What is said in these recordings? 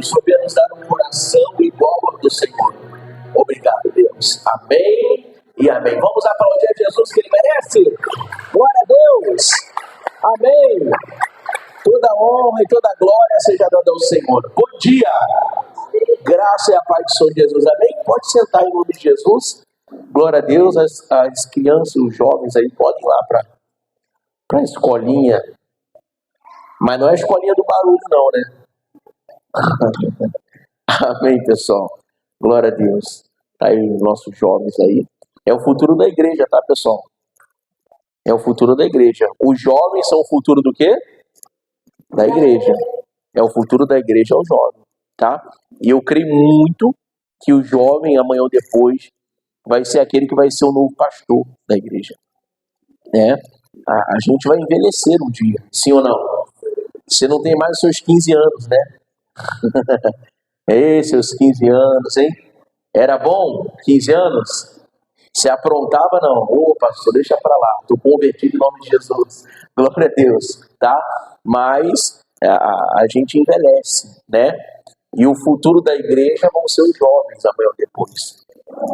o Senhor venha nos dar um coração igual ao do Senhor. Obrigado, Deus. Amém e amém. Vamos aplaudir a Jesus que Ele merece. Glória a Deus. Amém. Toda honra e toda glória seja dada ao Senhor. Bom dia. Graça e a paz do Senhor Jesus. Amém. Pode sentar em nome de Jesus. Glória a Deus. As crianças e os jovens aí podem ir lá para a escolinha. Mas não é a escolinha do barulho, não, né? Amém, pessoal. Glória a Deus. Tá aí os nossos jovens aí. É o futuro da igreja, tá, pessoal? É o futuro da igreja. Os jovens são o futuro do quê? Da igreja. É o futuro da igreja, é o jovem, tá? E eu creio muito que o jovem, amanhã ou depois, vai ser aquele que vai ser o novo pastor da igreja. Né? A gente vai envelhecer um dia, sim ou não? Você não tem mais os seus 15 anos, né? Seus 15 anos, hein? Era bom? 15 anos? Você aprontava, não? Ô, pastor, deixa pra lá. Estou convertido em nome de Jesus. Glória a Deus, tá? Mas a gente envelhece, né? E o futuro da igreja vão ser os jovens amanhã ou depois.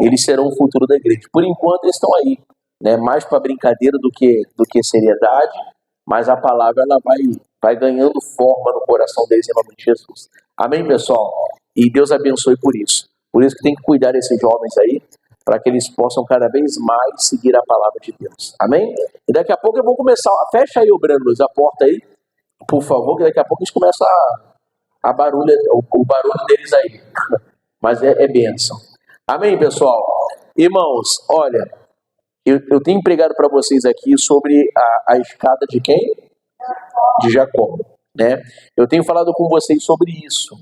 Eles serão o futuro da igreja. Por enquanto eles estão aí, né? Mais para brincadeira do que seriedade, mas a palavra ela vai ganhando forma no coração deles em nome de Jesus. Amém, pessoal? E Deus abençoe por isso. Por isso que tem que cuidar desses jovens aí, para que eles possam cada vez mais seguir a palavra de Deus. Amém? E daqui a pouco eu vou começar. Fecha aí, Brando, a porta aí, por favor, que daqui a pouco eles começam o barulho deles aí. Mas é bênção. Amém, pessoal? Irmãos, olha, eu tenho pregado para vocês aqui sobre a escada de quem? De Jacó, né? Eu tenho falado com vocês sobre isso.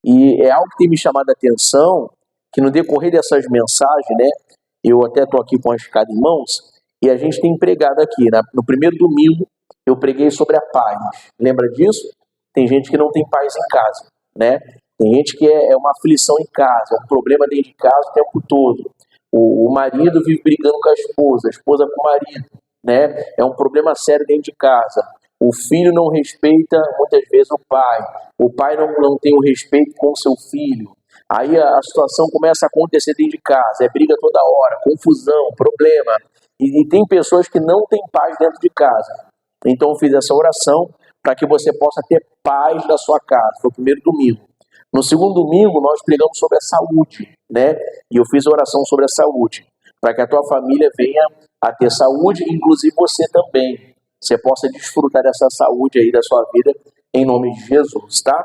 E é algo que tem me chamado a atenção, que no decorrer dessas mensagens, né? Eu até estou aqui com a escada em mãos, e a gente tem pregado aqui, né? No primeiro domingo, eu preguei sobre a paz. Lembra disso? Tem gente que não tem paz em casa, né? Tem gente que é uma aflição em casa, é um problema dentro de casa o tempo todo. O marido vive brigando com a esposa com o marido, né? É um problema sério dentro de casa. O filho não respeita, muitas vezes, o pai não tem o respeito com o seu filho. Aí a situação começa a acontecer dentro de casa, é briga toda hora, confusão, problema. E tem pessoas que não têm paz dentro de casa. Então eu fiz essa oração para que você possa ter paz na sua casa. Foi o primeiro domingo. No segundo domingo, nós pregamos sobre a saúde, né? E eu fiz oração sobre a saúde, para que a tua família venha a ter saúde, inclusive você também. Você possa desfrutar dessa saúde aí da sua vida, em nome de Jesus, tá?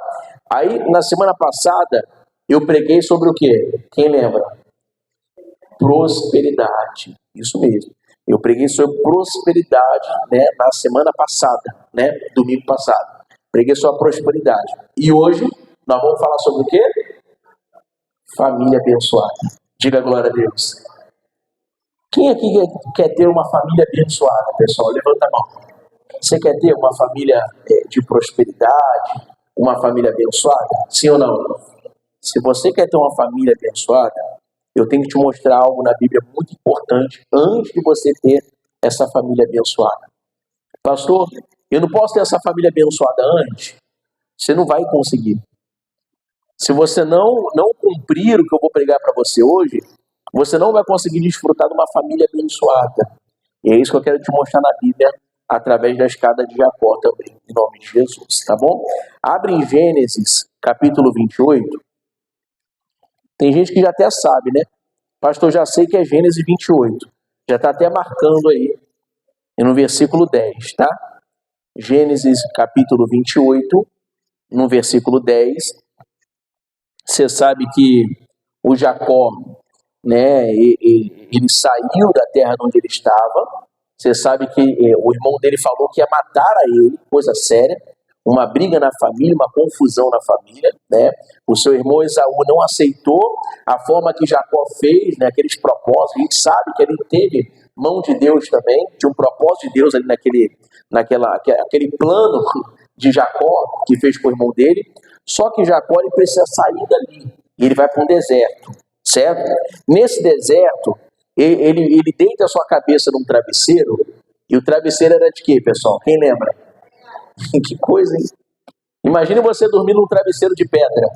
Aí, na semana passada, eu preguei sobre o quê? Quem lembra? Prosperidade. Isso mesmo. Eu preguei sobre prosperidade, né, na semana passada, né? Domingo passado. Preguei sobre a prosperidade. E hoje, nós vamos falar sobre o quê? Família abençoada. Diga glória a Deus. Quem aqui quer ter uma família abençoada, pessoal? Levanta a mão. Você quer ter uma família de prosperidade, uma família abençoada? Sim ou não? Se você quer ter uma família abençoada, eu tenho que te mostrar algo na Bíblia muito importante antes de você ter essa família abençoada. Pastor, eu não posso ter essa família abençoada antes? Você não vai conseguir. Se você não cumprir o que eu vou pregar para você hoje, você não vai conseguir desfrutar de uma família abençoada. E é isso que eu quero te mostrar na Bíblia, através da escada de Jacó também, em nome de Jesus, tá bom? Abre em Gênesis, capítulo 28. Tem gente que já até sabe, né? Pastor, já sei que é Gênesis 28. Já está até marcando aí, no versículo 10, tá? Gênesis, capítulo 28, no versículo 10. Você sabe que o Jacó, né, ele saiu da terra onde ele estava. Você sabe que o irmão dele falou que ia matar a ele, coisa séria, uma briga na família, uma confusão na família, né? O seu irmão Esaú não aceitou a forma que Jacó fez, né, aqueles propósitos. A gente sabe que ele teve mão de Deus também, tinha um propósito de Deus ali aquele plano de Jacó que fez com o irmão dele. Só que Jacó ele precisa sair dali, e ele vai para um deserto, certo? Nesse deserto, ele deita a sua cabeça num travesseiro, e o travesseiro era de quê, pessoal? Quem lembra? Que coisa, hein? Imagine você dormir num travesseiro de pedra.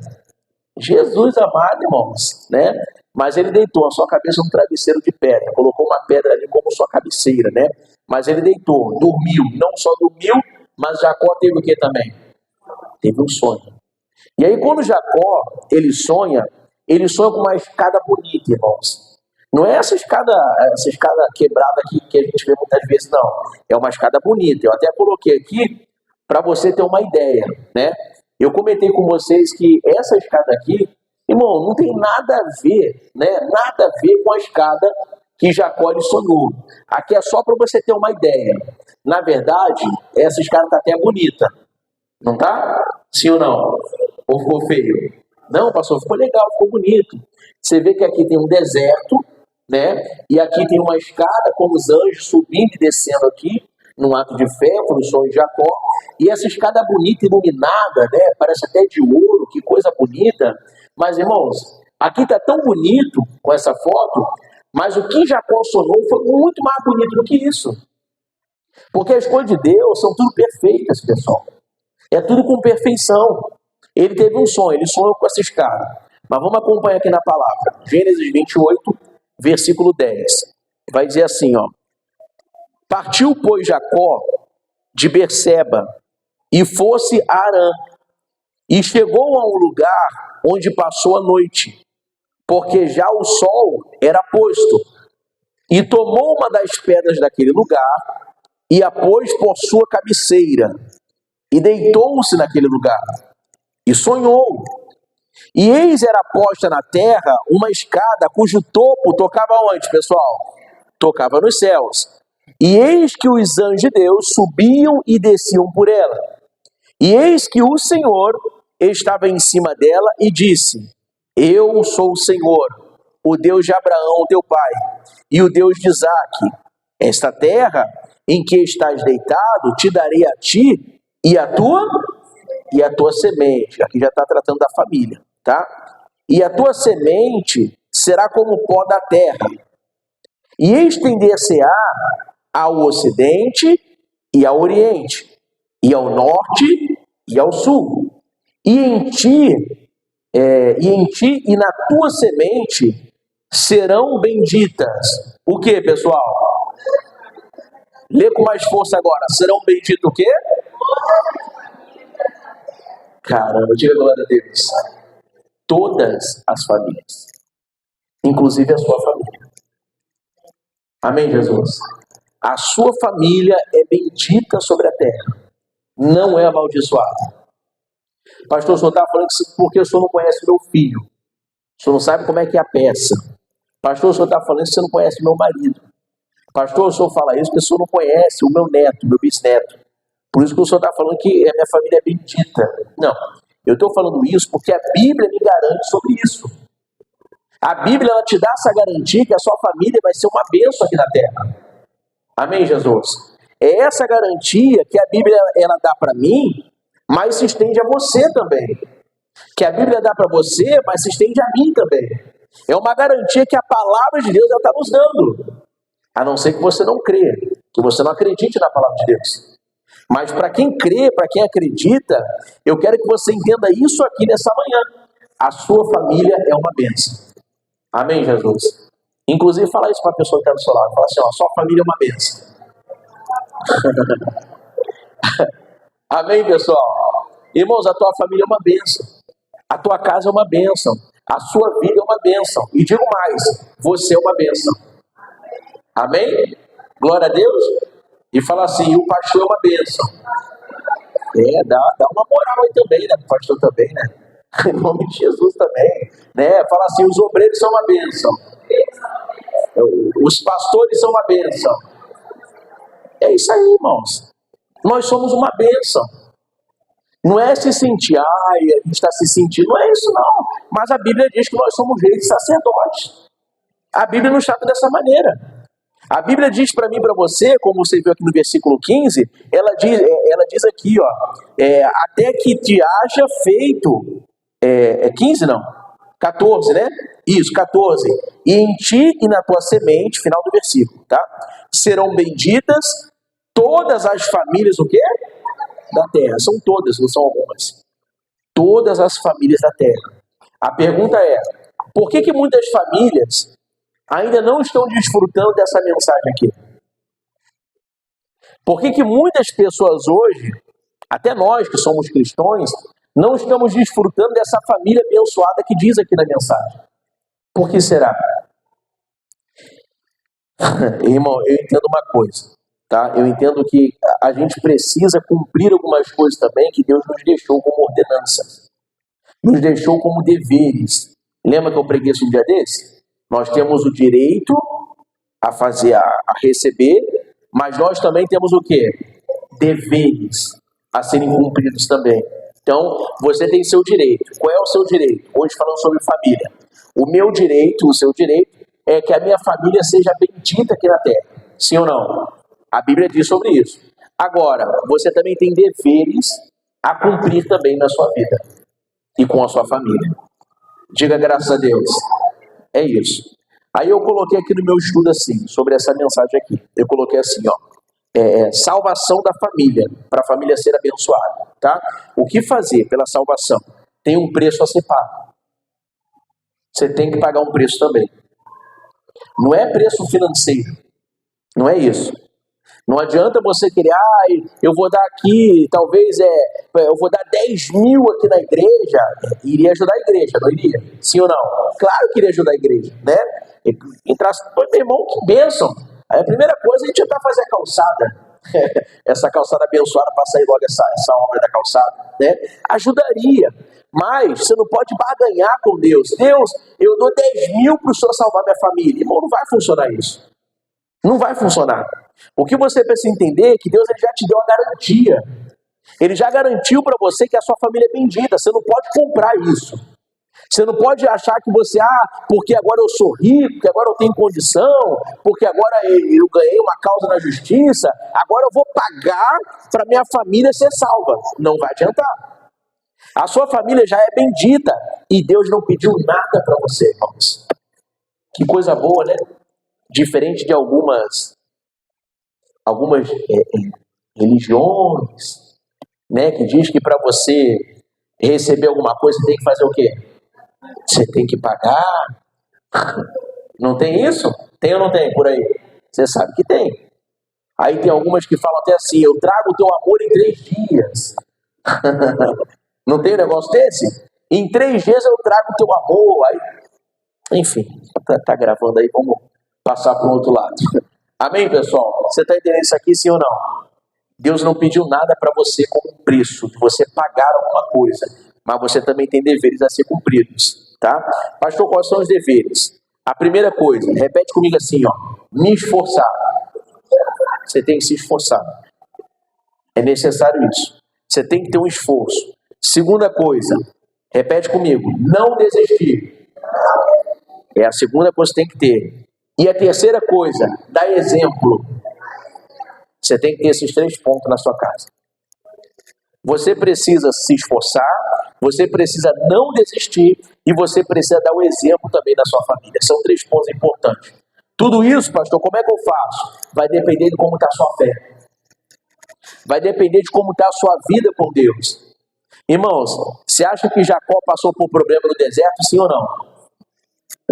Jesus amado, irmãos, né? Mas ele deitou a sua cabeça no travesseiro de pedra, colocou uma pedra ali como sua cabeceira, né? Mas ele deitou, dormiu, não só dormiu, mas Jacó teve o que também? Teve um sonho. E aí quando Jacó, ele sonha com uma escada bonita, irmãos. Não é essa escada quebrada que a gente vê muitas vezes, não. É uma escada bonita. Eu até coloquei aqui para você ter uma ideia, né? Eu comentei com vocês que essa escada aqui, irmão, não tem nada a ver, né? Nada a ver com a escada que Jacó ele sonhou. Aqui é só para você ter uma ideia. Na verdade, essa escada está até bonita. Não tá? Sim ou não? Ou ficou feio? Não, pastor, ficou legal, ficou bonito. Você vê que aqui tem um deserto, né? E aqui tem uma escada com os anjos subindo e descendo aqui, num ato de fé, foi o sonho de Jacó. E essa escada bonita, iluminada, né? Parece até de ouro, que coisa bonita. Mas, irmãos, aqui está tão bonito com essa foto, mas o que Jacó sonhou foi muito mais bonito do que isso. Porque as coisas de Deus são tudo perfeitas, pessoal. É tudo com perfeição. Ele teve um sonho, ele sonhou com essa escada. Mas vamos acompanhar aqui na palavra. Gênesis 28, versículo 10. Vai dizer assim, ó. Partiu, pois, Jacó de Berseba e fosse a Harã. E chegou a um lugar onde passou a noite, porque já o sol era posto. E tomou uma das pedras daquele lugar e a pôs por sua cabeceira. E deitou-se naquele lugar. E sonhou. E eis era posta na terra uma escada cujo topo tocava onde, pessoal? Tocava nos céus. E eis que os anjos de Deus subiam e desciam por ela. E eis que o Senhor estava em cima dela e disse: Eu sou o Senhor, o Deus de Abraão, teu pai, e o Deus de Isaque. Esta terra em que estás deitado te darei a ti e a tua semente. Aqui já está tratando da família, tá? E a tua semente será como o pó da terra. E estender-se-á ao ocidente e ao oriente, e ao norte e ao sul. E em ti e na tua semente serão benditas. O que, pessoal? Lê com mais força agora. Serão benditas o quê? Caramba, diga glória a Deus. Todas as famílias, inclusive a sua família. Amém, Jesus? A sua família é bendita sobre a terra, não é amaldiçoada. Pastor, o senhor está falando que porque o senhor não conhece meu filho, o senhor não sabe como é que é a peça. Pastor, o senhor está falando que você não conhece meu marido. Pastor, o senhor fala isso porque o senhor não conhece o meu neto, meu bisneto. Por isso que o senhor está falando que a minha família é bendita. Não, eu estou falando isso porque a Bíblia me garante sobre isso. A Bíblia ela te dá essa garantia que a sua família vai ser uma bênção aqui na terra. Amém, Jesus? É essa garantia que a Bíblia ela dá para mim, mas se estende a você também. Que a Bíblia dá para você, mas se estende a mim também. É uma garantia que a palavra de Deus está nos dando. A não ser que você não crê, que você não acredite na palavra de Deus. Mas para quem crê, para quem acredita, eu quero que você entenda isso aqui nessa manhã. A sua família é uma bênção. Amém, Jesus? Inclusive, fala isso para a pessoa que está do seu lado. Fala assim, ó, sua família é uma bênção. Amém, pessoal? Irmãos, a tua família é uma bênção. A tua casa é uma bênção. A sua vida é uma bênção. E digo mais, você é uma bênção. Amém? Glória a Deus. E fala assim, o pastor é uma bênção. Dá uma moral aí também, né? O pastor também, né? Em nome de Jesus também. Né? Fala assim, os obreiros são uma bênção. Os pastores são uma bênção. É isso aí, irmãos. Nós somos uma bênção. Não é se sentir, a gente está se sentindo, não é isso não. Mas a Bíblia diz que nós somos reis e sacerdotes. A Bíblia nos trata dessa maneira. A Bíblia diz para mim e para você, como você viu aqui no versículo 15, ela diz aqui, ó, até que te haja feito, 15 não, 14, né? Isso, 14. E em ti e na tua semente, final do versículo, tá? Serão benditas todas as famílias, o quê? Da terra. São todas, não são algumas. Todas as famílias da terra. A pergunta é, por que muitas famílias ainda não estão desfrutando dessa mensagem aqui? Por que muitas pessoas hoje, até nós que somos cristãos, não estamos desfrutando dessa família abençoada que diz aqui na mensagem? Por que será? Irmão, eu entendo uma coisa, tá? Eu entendo que a gente precisa cumprir algumas coisas também que Deus nos deixou como ordenança, nos deixou como deveres. Lembra que eu preguei isso um dia desse? Nós temos o direito a fazer, a receber, mas nós também temos o quê? Deveres a serem cumpridos também. Então, você tem seu direito. Qual é o seu direito? Hoje falando sobre família. O meu direito, o seu direito, é que a minha família seja bendita aqui na terra. Sim ou não? A Bíblia diz sobre isso. Agora, você também tem deveres a cumprir também na sua vida e com a sua família. Diga graças a Deus. É isso. Aí eu coloquei aqui no meu estudo assim, sobre essa mensagem aqui. Eu coloquei assim, salvação da família, para a família ser abençoada, tá? O que fazer pela salvação? Tem um preço a ser pago. Você tem que pagar um preço também. Não é preço financeiro, não é isso. Não adianta você querer, eu vou dar aqui, talvez eu vou dar 10 mil aqui na igreja. Iria ajudar a igreja, não iria? Sim ou não? Claro que iria ajudar a igreja, né? Entrasse, meu irmão, que bênção. Aí a primeira coisa, a gente tentar fazer a calçada. Essa calçada abençoada, para sair logo essa obra da calçada, né? Ajudaria. Mas você não pode barganhar com Deus. Deus, eu dou 10 mil para o Senhor salvar minha família. Irmão, não vai funcionar isso. Não vai funcionar. O que você precisa entender é que Deus ele já te deu a garantia. Ele já garantiu para você que a sua família é bendita. Você não pode comprar isso. Você não pode achar que você, porque agora eu sou rico, porque agora eu tenho condição, porque agora eu ganhei uma causa na justiça, agora eu vou pagar para minha família ser salva. Não vai adiantar. A sua família já é bendita e Deus não pediu nada para você, irmãos. Que coisa boa, né? Diferente de algumas religiões, né, que diz que para você receber alguma coisa você tem que fazer o quê? Você tem que pagar. Não tem isso? Tem ou não tem por aí? Você sabe que tem. Aí tem algumas que falam até assim, eu trago o teu amor em 3 dias. Não tem um negócio desse? Em 3 dias eu trago o teu amor. Aí, enfim, tá gravando aí, vamos passar para o outro lado. Amém, pessoal? Você está entendendo isso aqui, sim ou não? Deus não pediu nada para você como preço, de você pagar alguma coisa, mas você também tem deveres a ser cumpridos, tá? Pastor, quais são os deveres? A primeira coisa, repete comigo assim, me esforçar. Você tem que se esforçar. É necessário isso. Você tem que ter um esforço. Segunda coisa, repete comigo, não desistir. É a segunda coisa que você tem que ter. E a terceira coisa, dar exemplo. Você tem que ter esses 3 pontos na sua casa. Você precisa se esforçar, você precisa não desistir e você precisa dar o exemplo também na sua família. São 3 pontos importantes. Tudo isso, pastor, como é que eu faço? Vai depender de como está a sua fé. Vai depender de como está a sua vida com Deus. Irmãos, você acha que Jacó passou por problema no deserto, sim ou não?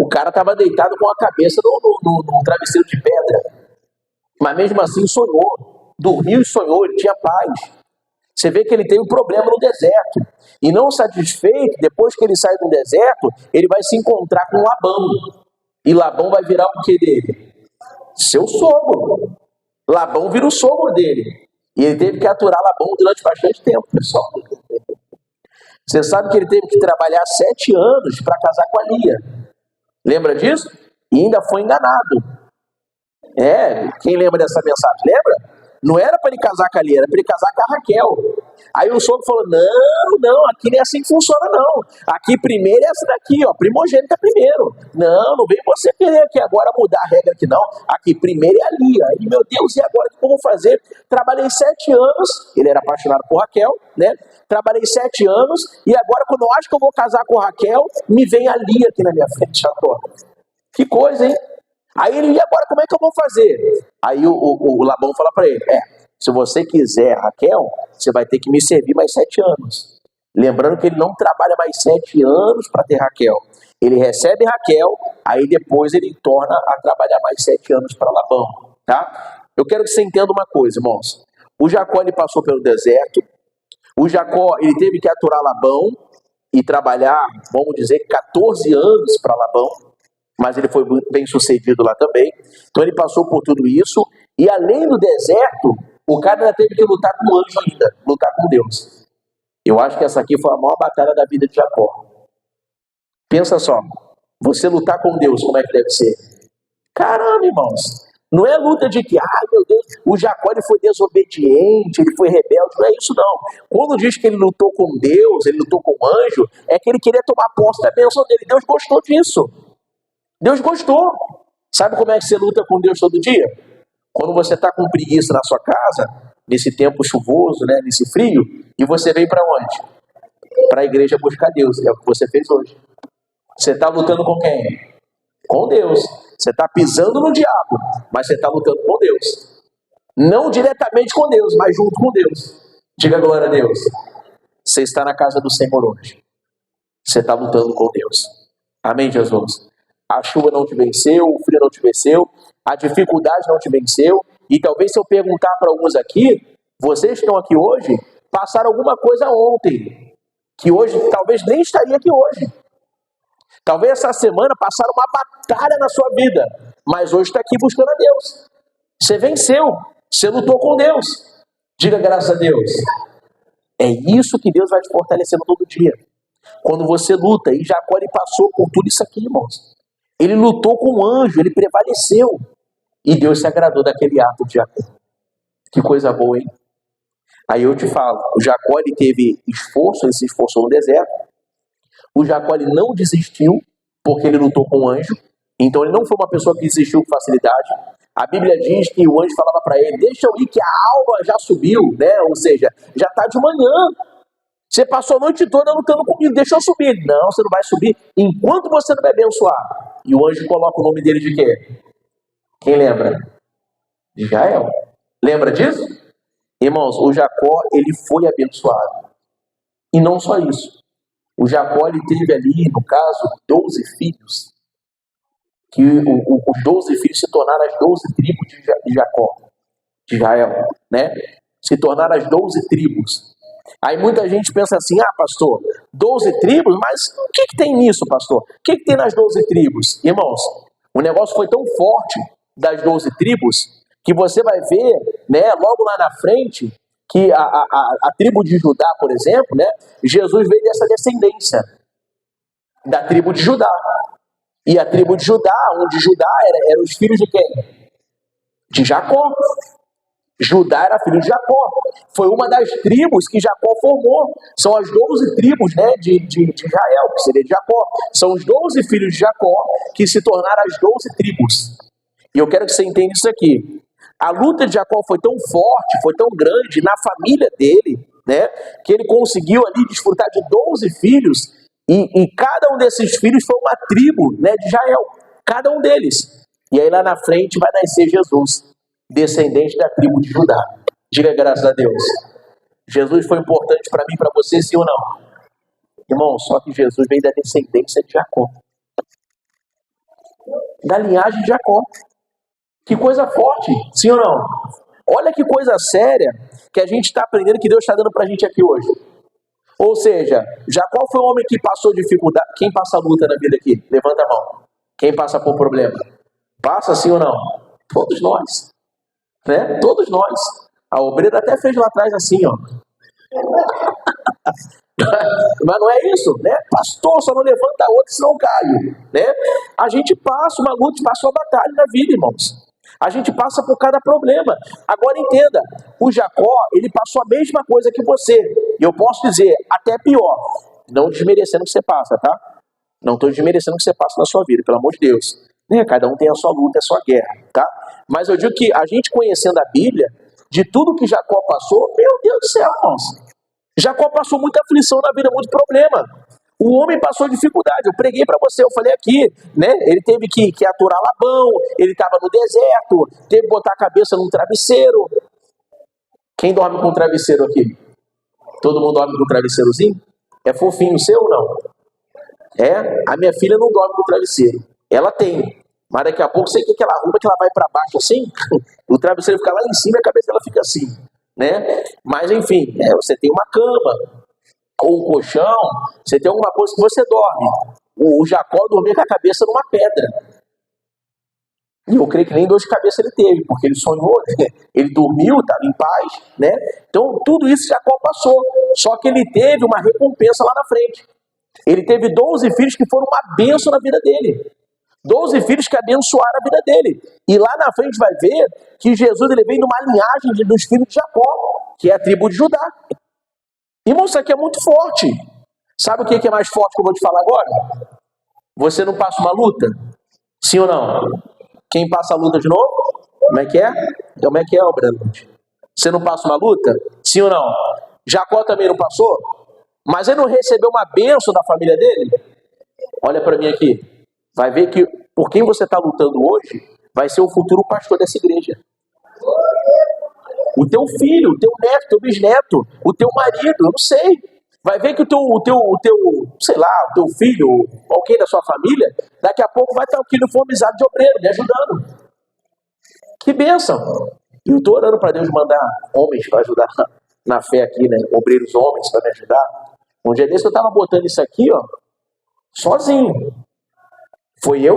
O cara estava deitado com a cabeça no travesseiro de pedra. Mas mesmo assim sonhou. Dormiu e sonhou, ele tinha paz. Você vê que ele teve um problema no deserto. E não satisfeito, depois que ele sai do deserto, ele vai se encontrar com Labão. E Labão vai virar o que dele? Seu sogro. Labão vira o sogro dele. E ele teve que aturar Labão durante bastante tempo, pessoal. Você sabe que ele teve que trabalhar 7 anos para casar com a Lia. Lembra disso? E ainda foi enganado. Quem lembra dessa mensagem? Lembra? Não era para ele casar com a Lia, era para ele casar com a Raquel. Aí o sogro falou, não, aqui não é assim que funciona não. Aqui primeiro é essa daqui, primogênita primeiro. Não vem você querer aqui agora mudar a regra aqui não. Aqui primeiro é a Lia. E meu Deus, e agora o que eu vou fazer? Trabalhei 7 anos, ele era apaixonado por Raquel, né? Trabalhei 7 anos e agora quando eu acho que eu vou casar com Raquel, me vem a Lia aqui na minha frente agora. Que coisa, hein? Aí ele, e agora como é que eu vou fazer? Aí o Labão fala para ele, se você quiser Raquel, você vai ter que me servir mais 7 anos. Lembrando que ele não trabalha mais 7 anos para ter Raquel. Ele recebe Raquel, aí depois ele torna a trabalhar mais 7 anos para Labão, tá? Eu quero que você entenda uma coisa, irmãos. O Jacó, ele passou pelo deserto. O Jacó, ele teve que aturar Labão e trabalhar, vamos dizer, 14 anos para Labão. Mas ele foi bem sucedido lá também. Então ele passou por tudo isso. E além do deserto, o cara ainda teve que lutar com o anjo ainda, lutar com Deus. Eu acho que essa aqui foi a maior batalha da vida de Jacó. Pensa só, você lutar com Deus, como é que deve ser? Caramba, irmãos, não é luta de que, meu Deus, o Jacó ele foi desobediente, ele foi rebelde, não é isso não. Quando diz que ele lutou com Deus, ele lutou com o anjo, é que ele queria tomar posse da bênção dele. Deus gostou disso. Deus gostou. Sabe como é que você luta com Deus todo dia? Quando você está com preguiça na sua casa, nesse tempo chuvoso, né, nesse frio, e você vem para onde? Para a igreja buscar Deus, é o que você fez hoje. Você está lutando com quem? Com Deus. Você está pisando no diabo, mas você está lutando com Deus. Não diretamente com Deus, mas junto com Deus. Diga glória a Deus. Você está na casa do Senhor hoje. Você está lutando com Deus. Amém, Jesus? A chuva não te venceu, o frio não te venceu, a dificuldade não te venceu. E talvez se eu perguntar para alguns aqui, vocês que estão aqui hoje, passaram alguma coisa ontem, que hoje talvez nem estaria aqui hoje. Talvez essa semana passaram uma batalha na sua vida, mas hoje está aqui buscando a Deus. Você venceu, você lutou com Deus. Diga graças a Deus. É isso que Deus vai te fortalecendo todo dia. Quando você luta, e Jacó ele passou por tudo isso aqui, irmãos. Ele lutou com o anjo, ele prevaleceu. E Deus se agradou daquele ato de Jacó. Que coisa boa, hein? Aí eu te falo, o Jacó ele teve esforço, ele se esforçou no deserto. O Jacó ele não desistiu, porque ele lutou com o anjo. Então ele não foi uma pessoa que desistiu com facilidade. A Bíblia diz que o anjo falava para ele, deixa eu ir que a alva já subiu, né? Ou seja, já está de manhã. Você passou a noite toda lutando comigo, deixa eu subir. Não, você não vai subir enquanto você não me abençoar. E o anjo coloca o nome dele de quê? Quem lembra? De Israel. Lembra disso? Irmãos, o Jacó, ele foi abençoado. E não só isso. O Jacó, ele teve ali, no caso, 12 filhos. Que os 12 filhos se tornaram as 12 tribos de Jacó, de Israel, né? Se tornaram as 12 tribos. Aí muita gente pensa assim, pastor, 12 tribos? Mas o que tem nisso, pastor? O que tem nas 12 tribos? Irmãos, o negócio foi tão forte das 12 tribos, que você vai ver, né, logo lá na frente, que a tribo de Judá, por exemplo, né, Jesus veio dessa descendência, da tribo de Judá. E a tribo de Judá, onde Judá eram os filhos de quem? De Jacó. Judá era filho de Jacó. Foi uma das tribos que Jacó formou. São as 12 tribos, né, de Israel, que seria de Jacó. São os 12 filhos de Jacó que se tornaram as 12 tribos. E eu quero que você entenda isso aqui. A luta de Jacó foi tão forte, foi tão grande na família dele, né, que ele conseguiu ali desfrutar de 12 filhos. E cada um desses filhos foi uma tribo, né, de Israel. Cada um deles. E aí lá na frente vai nascer Jesus, descendente da tribo de Judá. Diga graças a Deus. Jesus foi importante para mim e para você, sim ou não? Irmão, só que Jesus veio da descendência de Jacó. Da linhagem de Jacó. Que coisa forte, sim ou não? Olha que coisa séria que a gente está aprendendo, que Deus está dando para a gente aqui hoje. Ou seja, Jacó foi um homem que passou dificuldade. Quem passa luta na vida aqui? Levanta a mão. Quem passa por problema? Passa sim ou não? Todos nós. Né? Todos nós. A obreira até fez lá atrás assim, ó. Mas não é isso, né? Pastor, só não levanta a outra, senão caio, né? A gente passa uma luta, passa uma batalha na vida, irmãos. A gente passa por cada problema. Agora entenda, o Jacó, ele passou a mesma coisa que você. E eu posso dizer, até pior. Não desmerecendo o que você passa, tá? Não estou desmerecendo o que você passa na sua vida, pelo amor de Deus. Né? Cada um tem a sua luta, a sua guerra, tá? Mas eu digo que a gente conhecendo a Bíblia, de tudo que Jacó passou, meu Deus do céu, irmãos. Jacó passou muita aflição na vida, muito problema. O homem passou dificuldade. Eu preguei para você, eu falei aqui, né? Ele teve que aturar Labão, ele estava no deserto, teve que botar a cabeça num travesseiro. Quem dorme com travesseiro aqui? Todo mundo dorme com travesseirozinho? É fofinho o seu ou não? É? A minha filha não dorme com o travesseiro. Ela tem. Mas daqui a pouco, sei que ela arruma, que ela vai para baixo assim, o travesseiro fica lá em cima e a cabeça dela fica assim, né? Mas enfim, você tem uma cama, ou um colchão, você tem alguma coisa que você dorme. O Jacó dormia com a cabeça numa pedra. E eu creio que nem dor de cabeça ele teve, porque ele sonhou, né? Ele dormiu, estava em paz, né? Então tudo isso Jacó passou. Só que ele teve uma recompensa lá na frente. Ele teve 12 filhos que foram uma bênção na vida dele. 12 filhos que abençoaram a vida dele. E lá na frente vai ver que Jesus ele vem de uma linhagem dos filhos de Jacó, que é a tribo de Judá. Irmão, isso aqui é muito forte. Sabe o que é mais forte que eu vou te falar agora? Você não passa uma luta? Sim ou não? Quem passa a luta de novo? Como é que é? Como é que é, Breno? Você não passa uma luta? Sim ou não? Jacó também não passou? Mas ele não recebeu uma bênção da família dele? Olha para mim aqui. Vai ver que por quem você está lutando hoje vai ser o futuro pastor dessa igreja. O teu filho, o teu neto, o teu bisneto, o teu marido, eu não sei. Vai ver que o teu filho, alguém da sua família, daqui a pouco vai estar aqui uniformizado de obreiro, me ajudando. Que bênção! E eu estou orando para Deus mandar homens para ajudar na fé aqui, né? Obreiros homens para me ajudar. Um dia desse eu estava botando isso aqui, ó, sozinho. Foi eu,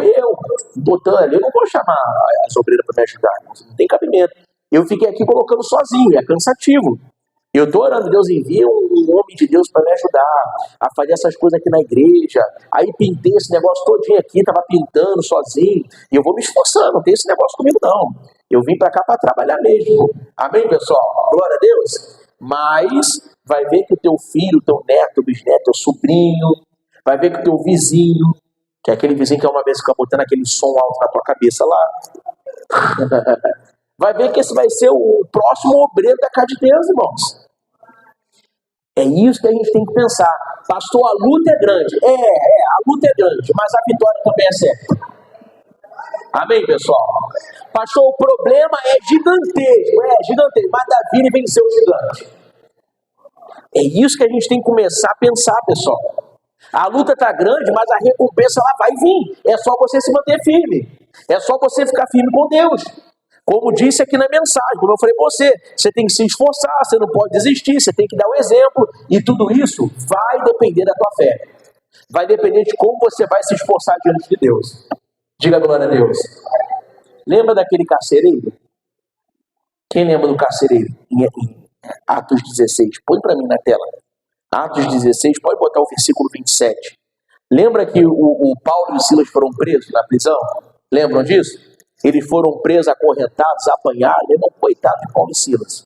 botando ali. Eu não vou chamar as obreiras para me ajudar, não tem cabimento. Eu fiquei aqui colocando sozinho, é cansativo. Eu estou orando, Deus envia um homem de Deus para me ajudar a fazer essas coisas aqui na igreja. Aí pintei esse negócio todinho aqui, estava pintando sozinho. E eu vou me esforçando, não tem esse negócio comigo não. Eu vim para cá para trabalhar mesmo. Amém, pessoal? Glória a Deus. Mas vai ver que o teu filho, o teu neto, o bisneto, o sobrinho, vai ver que o teu vizinho, que é aquele vizinho que uma vez fica botando aquele som alto na tua cabeça lá. Vai ver que esse vai ser o próximo obreiro da casa de Deus, irmãos. É isso que a gente tem que pensar. Pastor, a luta é grande. A luta é grande, mas a vitória também é certa. Amém, pessoal? Pastor, o problema é gigantesco, mas Davi venceu o gigante. É isso que a gente tem que começar a pensar, pessoal. A luta está grande, mas a recompensa ela vai vir. É só você se manter firme. É só você ficar firme com Deus. Como disse aqui na mensagem, como eu falei para você tem que se esforçar, você não pode desistir, você tem que dar o exemplo. E tudo isso vai depender da tua fé. Vai depender de como você vai se esforçar diante de Deus. Diga glória a Deus. Lembra daquele carcereiro? Quem lembra do carcereiro? Em Atos 16. Põe para mim na tela. Atos 16, pode botar o versículo 27. Lembra que o Paulo e o Silas foram presos na prisão? Lembram disso? Eles foram presos, acorrentados, apanhados. Lembram? Coitado de Paulo e Silas.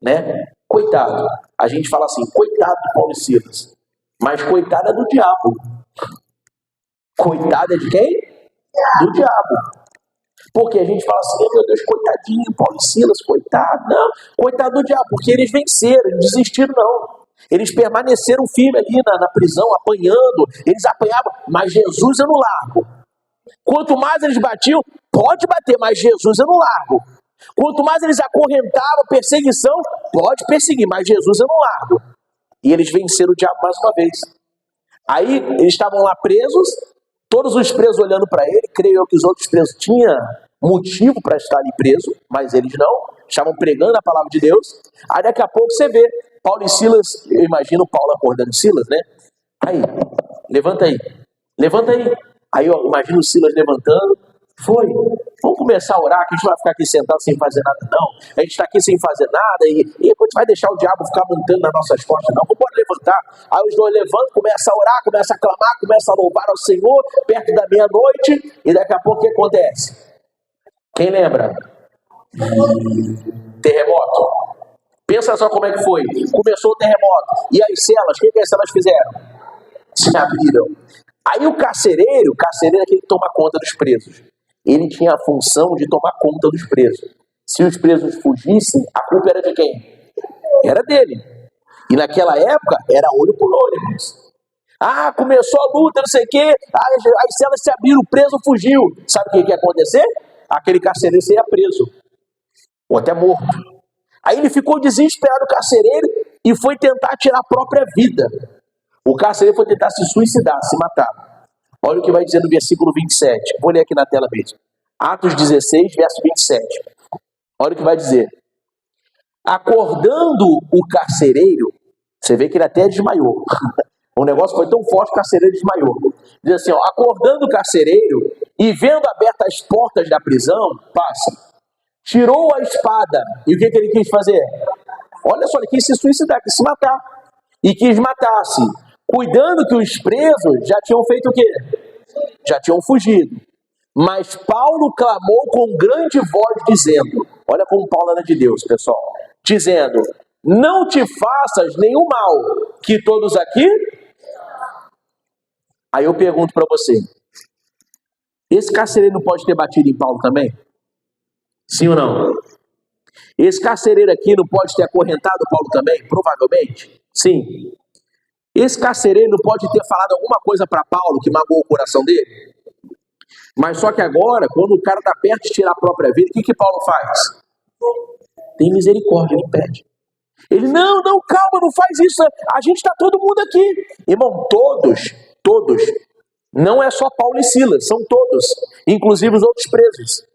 Né? Coitado. A gente fala assim, coitado de Paulo e Silas. Mas coitado é do diabo. Coitado é de quem? Do diabo. Porque a gente fala assim, meu Deus, coitadinho, Paulo e Silas, coitado. Não, coitado do diabo, porque eles venceram, eles desistiram não. Eles permaneceram firmes ali na prisão, apanhando. Eles apanhavam, mas Jesus eu não largo. Quanto mais eles batiam, pode bater, mas Jesus eu não largo. Quanto mais eles acorrentavam, perseguição, pode perseguir, mas Jesus eu não largo. E eles venceram o diabo mais uma vez. Aí eles estavam lá presos, todos os presos olhando para ele, creio eu que os outros presos tinham motivo para estar ali preso, mas eles não, estavam pregando a palavra de Deus. Aí daqui a pouco você vê Paulo e Silas, eu imagino Paulo acordando Silas, né? Aí, levanta aí. Aí eu imagino o Silas levantando. Foi, vamos começar a orar, que a gente não vai ficar aqui sentado sem fazer nada, não. A gente está aqui sem fazer nada e a gente vai deixar o diabo ficar montando nas nossas costas, não. Vamos levantar. Aí os dois levantam, começam a orar, começam a clamar, começam a louvar ao Senhor, perto da meia-noite, e daqui a pouco o que acontece? Quem lembra? Terremoto. Pensa só como é que foi. Começou o terremoto. E as celas, o que as celas fizeram? Se abriram. Aí o carcereiro é aquele que toma conta dos presos. Ele tinha a função de tomar conta dos presos. Se os presos fugissem, a culpa era de quem? Era dele. E naquela época, era olho por olho, irmãos. Ah, começou a luta, não sei o quê, as celas se abriram, o preso fugiu. Sabe o que ia acontecer? Aquele carcereiro seria preso. Ou até morto. Aí ele ficou desesperado, o carcereiro, e foi tentar tirar a própria vida. O carcereiro foi tentar se suicidar, se matar. Olha o que vai dizer no versículo 27. Vou ler aqui na tela mesmo. Atos 16, verso 27. Olha o que vai dizer. Acordando o carcereiro, você vê que ele até desmaiou. O negócio foi tão forte que o carcereiro desmaiou. Diz assim, ó, acordando o carcereiro e vendo abertas as portas da prisão, tirou a espada. E o que ele quis fazer? Olha só, ele quis se suicidar, quis se matar. E quis matar-se, cuidando que os presos já tinham feito o quê? Já tinham fugido. Mas Paulo clamou com grande voz, dizendo, olha como Paulo era de Deus, pessoal, dizendo, não te faças nenhum mal, que todos aqui... Aí eu pergunto para você, esse carcereiro não pode ter batido em Paulo também? Sim ou não? Esse carcereiro aqui não pode ter acorrentado Paulo também? Provavelmente. Sim. Esse carcereiro não pode ter falado alguma coisa para Paulo que magoou o coração dele? Mas só que agora, quando o cara está perto de tirar a própria vida, o que Paulo faz? Tem misericórdia, ele pede. Ele, não, calma, não faz isso. A gente está todo mundo aqui. Irmão, todos, não é só Paulo e Silas, são todos, inclusive os outros presos.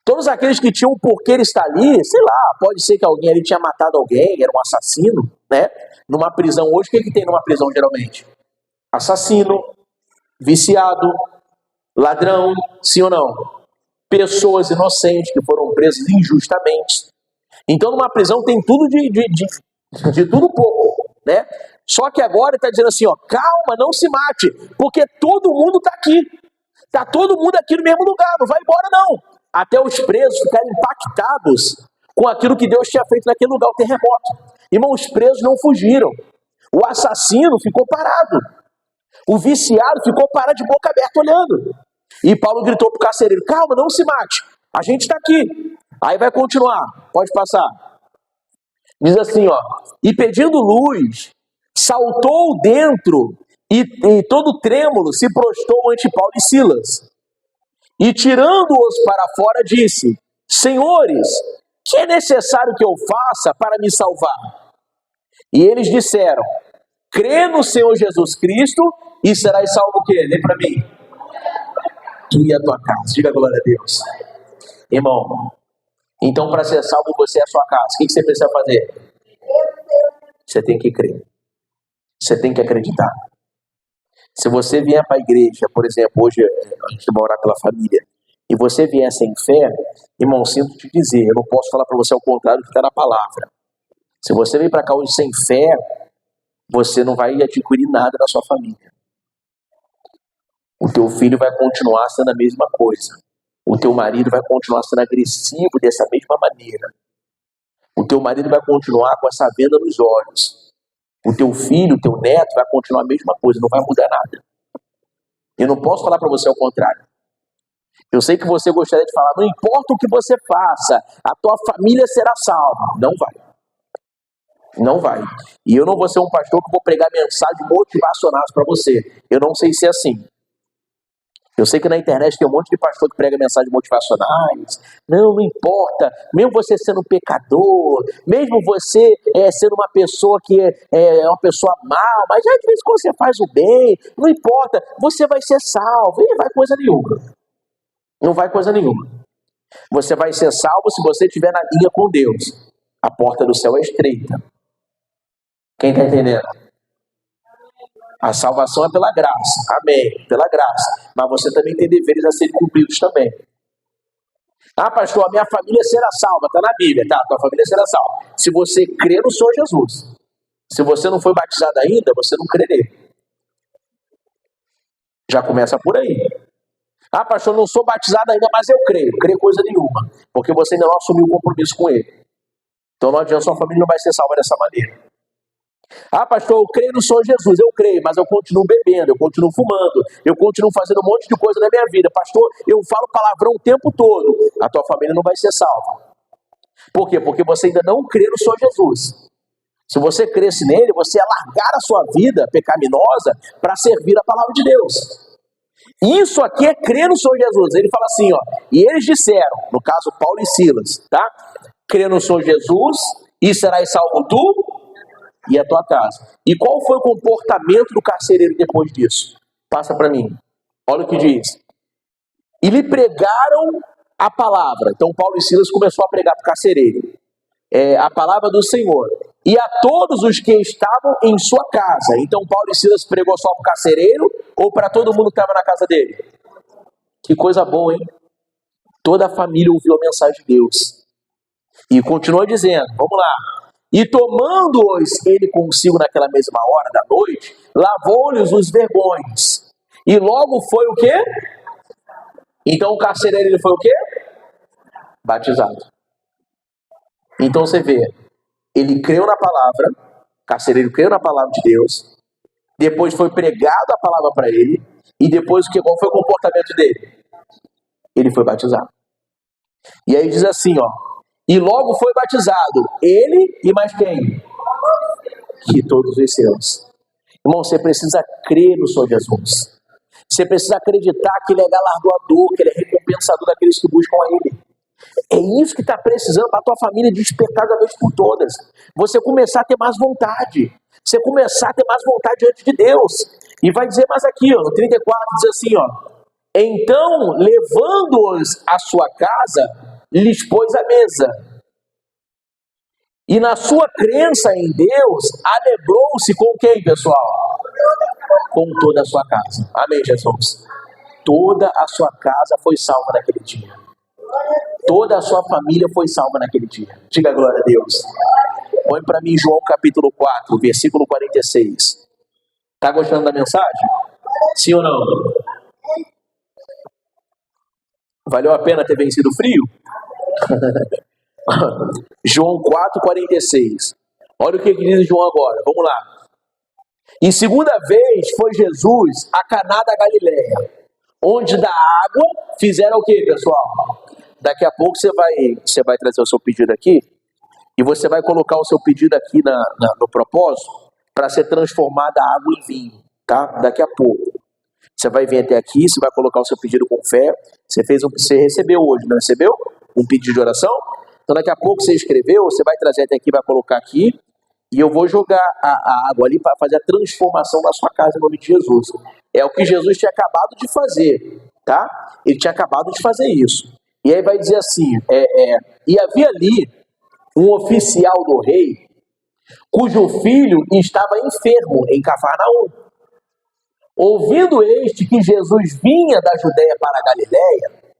Todos aqueles que tinham um porquê ele estar ali, sei lá, pode ser que alguém ali tinha matado alguém, era um assassino, né? Numa prisão hoje, o que tem numa prisão geralmente? Assassino, viciado, ladrão, sim ou não? Pessoas inocentes que foram presas injustamente. Então numa prisão tem tudo de tudo pouco, né? Só que agora ele está dizendo assim, ó, calma, não se mate, porque todo mundo está aqui. Está todo mundo aqui no mesmo lugar, não vai embora não. Até os presos ficarem impactados com aquilo que Deus tinha feito naquele lugar, o terremoto. Irmão, os presos não fugiram. O assassino ficou parado. O viciado ficou parado de boca aberta olhando. E Paulo gritou para o carcereiro, calma, não se mate, a gente está aqui. Aí vai continuar, pode passar. Diz assim, ó, e pedindo luz, saltou dentro e todo trêmulo se prostrou ante Paulo e Silas. E tirando-os para fora disse, senhores, que é necessário que eu faça para me salvar? E eles disseram, crê no Senhor Jesus Cristo e serás salvo o quê? Lê para mim. Tu e a tua casa. Diga glória a Deus. Irmão, então para ser salvo você e a sua casa, o que você precisa fazer? Você tem que crer. Você tem que acreditar. Se você vier para a igreja, por exemplo, hoje a gente vai orar pela família, e você vier sem fé, irmão, sinto te dizer, eu não posso falar para você ao contrário do que está na palavra. Se você vem para cá hoje sem fé, você não vai adquirir nada na sua família. O teu filho vai continuar sendo a mesma coisa. O teu marido vai continuar sendo agressivo dessa mesma maneira. O teu marido vai continuar com essa venda nos olhos. O teu filho, o teu neto vai continuar a mesma coisa, não vai mudar nada. Eu não posso falar para você ao contrário. Eu sei que você gostaria de falar, não importa o que você faça, a tua família será salva. Não vai. Não vai. E eu não vou ser um pastor que vou pregar mensagens motivacionais para você. Eu não sei se é assim. Eu sei que na internet tem um monte de pastor que prega mensagens motivacionais. Não importa. Mesmo você sendo um pecador, mesmo você sendo uma pessoa que é uma pessoa mal, mas às vezes quando você faz o bem, não importa, você vai ser salvo. E não vai coisa nenhuma. Não vai coisa nenhuma. Você vai ser salvo se você estiver na linha com Deus. A porta do céu é estreita. Quem está entendendo? A salvação é pela graça. Amém. Pela graça. Mas você também tem deveres a serem cumpridos também. Ah, pastor, a minha família será salva. Está na Bíblia, tá? Tua família será salva. Se você crê no Senhor Jesus. Se você não foi batizado ainda, você não crê nele. Já começa por aí. Ah, pastor, não sou batizado ainda, mas eu creio. Creio coisa nenhuma. Porque você ainda não assumiu o compromisso com ele. Então não adianta, sua família não vai ser salva dessa maneira. Ah, pastor, eu creio no Senhor Jesus, eu creio, mas eu continuo bebendo, eu continuo fumando, eu continuo fazendo um monte de coisa na minha vida. Pastor, eu falo palavrão o tempo todo. A tua família não vai ser salva. Por quê? Porque você ainda não crê no Senhor Jesus. Se você cresce nele, você ia largar a sua vida pecaminosa para servir a palavra de Deus. Isso aqui é crer no Senhor Jesus. Ele fala assim, ó, e eles disseram, no caso Paulo e Silas, tá? Crê no Senhor Jesus e serás salvo tu e a tua casa. E qual foi o comportamento do carcereiro depois disso? Passa para mim. Olha o que diz. E lhe pregaram a palavra. Então Paulo e Silas começou a pregar para o carcereiro. A palavra do Senhor. E a todos os que estavam em sua casa. Então Paulo e Silas pregou só para o carcereiro ou para todo mundo que estava na casa dele? Que coisa boa, hein? Toda a família ouviu a mensagem de Deus. E continua dizendo, vamos lá. E tomando-os ele consigo naquela mesma hora da noite, lavou-lhes os vergões. E logo foi o quê? Então o carcereiro ele foi o quê? Batizado. Então você vê, ele creu na palavra, o carcereiro creu na palavra de Deus, depois foi pregado a palavra para ele, e depois qual foi o comportamento dele? Ele foi batizado. E aí diz assim, ó, e logo foi batizado, ele e mais quem? Que todos os seus. Irmão, você precisa crer no Senhor Jesus. Você precisa acreditar que ele é galardoador, que ele é recompensador daqueles que buscam a ele. É isso que está precisando para a tua família despertar de uma vez por todas. Você começar a ter mais vontade. Você começar a ter mais vontade diante de Deus. E vai dizer mais aqui, ó, no 34, diz assim, ó. Então, levando-os à sua casa, lhes pôs a mesa. E na sua crença em Deus, alegrou-se com quem, pessoal? Com toda a sua casa. Amém, Jesus? Toda a sua casa foi salva naquele dia. Toda a sua família foi salva naquele dia. Diga glória a Deus. Põe para mim João capítulo 4, versículo 46. Tá gostando da mensagem? Sim ou não? Valeu a pena ter vencido o frio? João 4, 46. Olha o que diz João agora. Vamos lá. E segunda vez foi Jesus a Caná da Galileia, onde da água fizeram o que, pessoal? Daqui a pouco você vai trazer o seu pedido aqui e você vai colocar o seu pedido aqui no propósito para ser transformada a água em vinho, tá? Daqui a pouco. Você vai vir até aqui, você vai colocar o seu pedido com fé. Você recebeu hoje, não recebeu? Um pedido de oração? Então daqui a pouco você escreveu, você vai trazer até aqui, vai colocar aqui e eu vou jogar a água ali para fazer a transformação da sua casa em nome de Jesus. É o que Jesus tinha acabado de fazer, tá? Ele tinha acabado de fazer isso. E aí vai dizer assim, e havia ali um oficial do rei, cujo filho estava enfermo em Cafarnaum. Ouvindo este que Jesus vinha da Judeia para a Galileia,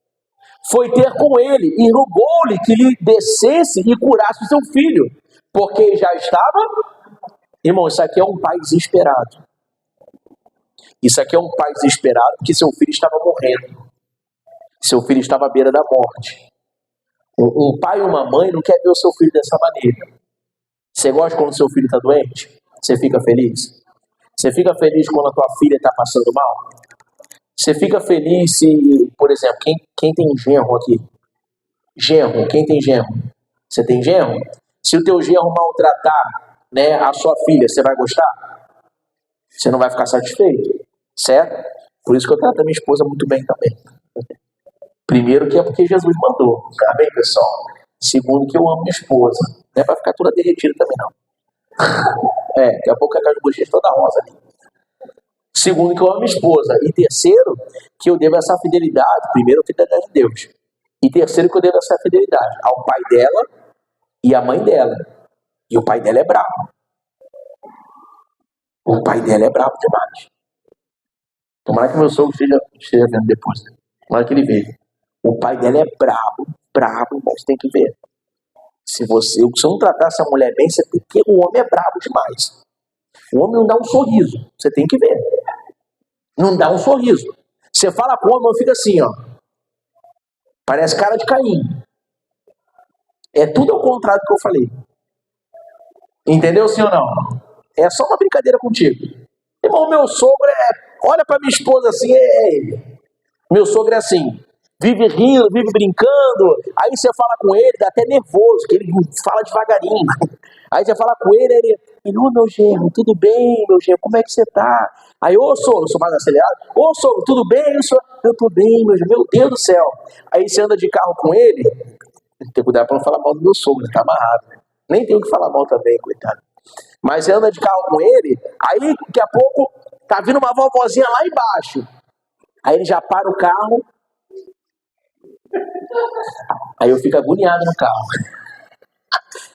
foi ter com ele e rogou-lhe que lhe descesse e curasse o seu filho, porque já estava... Irmão, isso aqui é um pai desesperado. Isso aqui é um pai desesperado porque seu filho estava morrendo. Seu filho estava à beira da morte. Um pai e uma mãe não quer ver o seu filho dessa maneira. Você gosta quando seu filho está doente? Você fica feliz? Você fica feliz quando a tua filha está passando mal? Você fica feliz se, por exemplo, quem tem genro aqui? Genro, quem tem genro? Você tem genro? Se o teu genro maltratar, né, a sua filha, você vai gostar? Você não vai ficar satisfeito, certo? Por isso que eu trato a minha esposa muito bem também. Primeiro que é porque Jesus mandou, tá bem, pessoal? Segundo que eu amo minha esposa. Não é pra ficar toda derretida também, não. Daqui a pouco a casa de bochecha toda rosa ali. Segundo que eu amo minha esposa. E terceiro, que eu devo essa fidelidade. Primeiro, a fidelidade de Deus. E terceiro, que eu devo essa fidelidade ao pai dela e à mãe dela. E o pai dela é bravo. O pai dela é bravo demais. Tomara que meu sogro esteja vendo depois. Tomara que ele veja. O pai dela é bravo, irmão, você tem que ver. Se você não tratar essa mulher bem, você tem que... O homem é bravo demais. O homem não dá um sorriso, você tem que ver. Não dá um sorriso. Você fala com o homem, fica assim, ó. Parece cara de Caim. É tudo ao contrário do que eu falei. Entendeu, sim ou não? É só uma brincadeira contigo. Irmão, meu sogro olha pra minha esposa assim, é ele. Meu sogro é assim. Vive rindo, vive brincando. Aí você fala com ele, dá até nervoso, que ele fala devagarinho. Aí você fala com ele, ô meu genro, tudo bem, meu genro, como é que você tá? Aí, ô sogro, eu sou mais acelerado. Ô sogro, tudo bem? Eu tô bem, meu genro, meu Deus do céu. Aí você anda de carro com ele, tem que cuidar pra não falar mal do meu sogro, ele tá amarrado. Nem tem o que falar mal também, coitado. Mas você anda de carro com ele, aí daqui a pouco tá vindo uma vovozinha lá embaixo. Aí ele já para o carro. Aí eu fico agoniado no carro.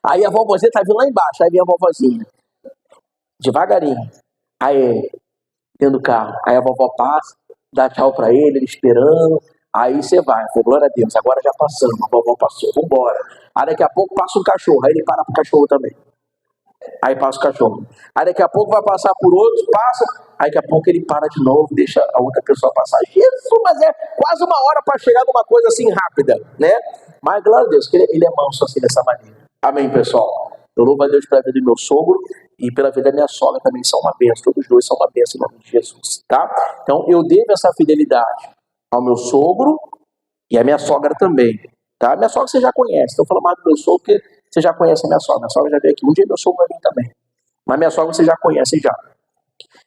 Aí a vovozinha tá vindo lá embaixo, aí vem a vovozinha. Devagarinho. Aí, dentro do carro. Aí a vovó passa, dá tchau pra ele esperando. Aí você vai. Eu falei, glória a Deus, agora já passamos. A vovó passou, vambora. Aí daqui a pouco passa um cachorro. Aí ele para pro cachorro também. Aí passa o cachorro. Aí daqui a pouco vai passar por outro, passa. Aí daqui a pouco ele para de novo, deixa a outra pessoa passar. Jesus, mas é quase uma hora para chegar numa coisa assim rápida, né? Mas glória a Deus, que ele é manso assim dessa maneira. Amém, pessoal? Eu louvo a Deus pela vida do meu sogro e pela vida da minha sogra também são uma bênção. Todos os dois são uma bênção em nome de Jesus, tá? Então eu devo essa fidelidade ao meu sogro e à minha sogra também, tá? Minha sogra você já conhece. Estou falando mais do meu sogro porque você já conhece a minha sogra. Minha sogra já veio aqui. Um dia meu sogro vai vir também. Mas minha sogra você já conhece já.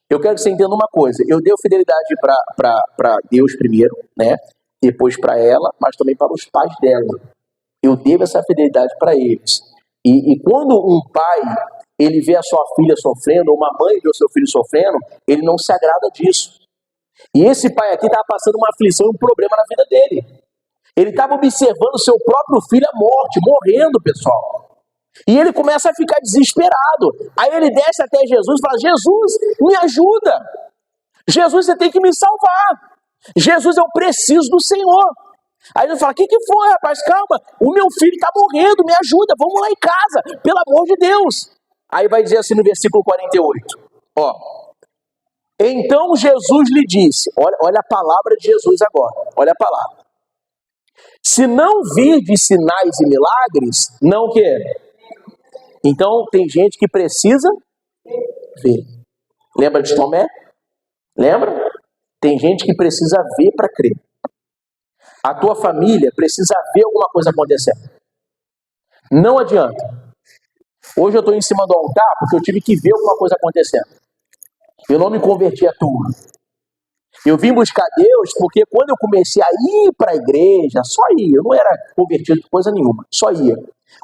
Eu quero que você entenda uma coisa. Eu devo fidelidade para Deus primeiro, né? Depois para ela, mas também para os pais dela. Eu devo essa fidelidade para eles. E quando um pai, ele vê a sua filha sofrendo, ou uma mãe vê o seu filho sofrendo, ele não se agrada disso. E esse pai aqui estava passando uma aflição e um problema na vida dele. Ele estava observando o seu próprio filho à morte, morrendo, pessoal. E ele começa a ficar desesperado. Aí ele desce até Jesus e fala, Jesus, me ajuda. Jesus, você tem que me salvar. Jesus, eu preciso do Senhor. Aí ele fala, o que foi, rapaz? Calma, o meu filho está morrendo, me ajuda, vamos lá em casa, pelo amor de Deus. Aí vai dizer assim no versículo 48, ó. Então Jesus lhe disse, olha a palavra de Jesus agora, olha a palavra. Se não virdes sinais e milagres, não o quê? Então tem gente que precisa ver. Lembra de Tomé? Lembra? Tem gente que precisa ver para crer. A tua família precisa ver alguma coisa acontecendo. Não adianta. Hoje eu estou em cima do altar porque eu tive que ver alguma coisa acontecendo. Eu não me converti à toa. Eu vim buscar Deus porque quando eu comecei a ir para a igreja, só ia. Eu não era convertido de coisa nenhuma, só ia.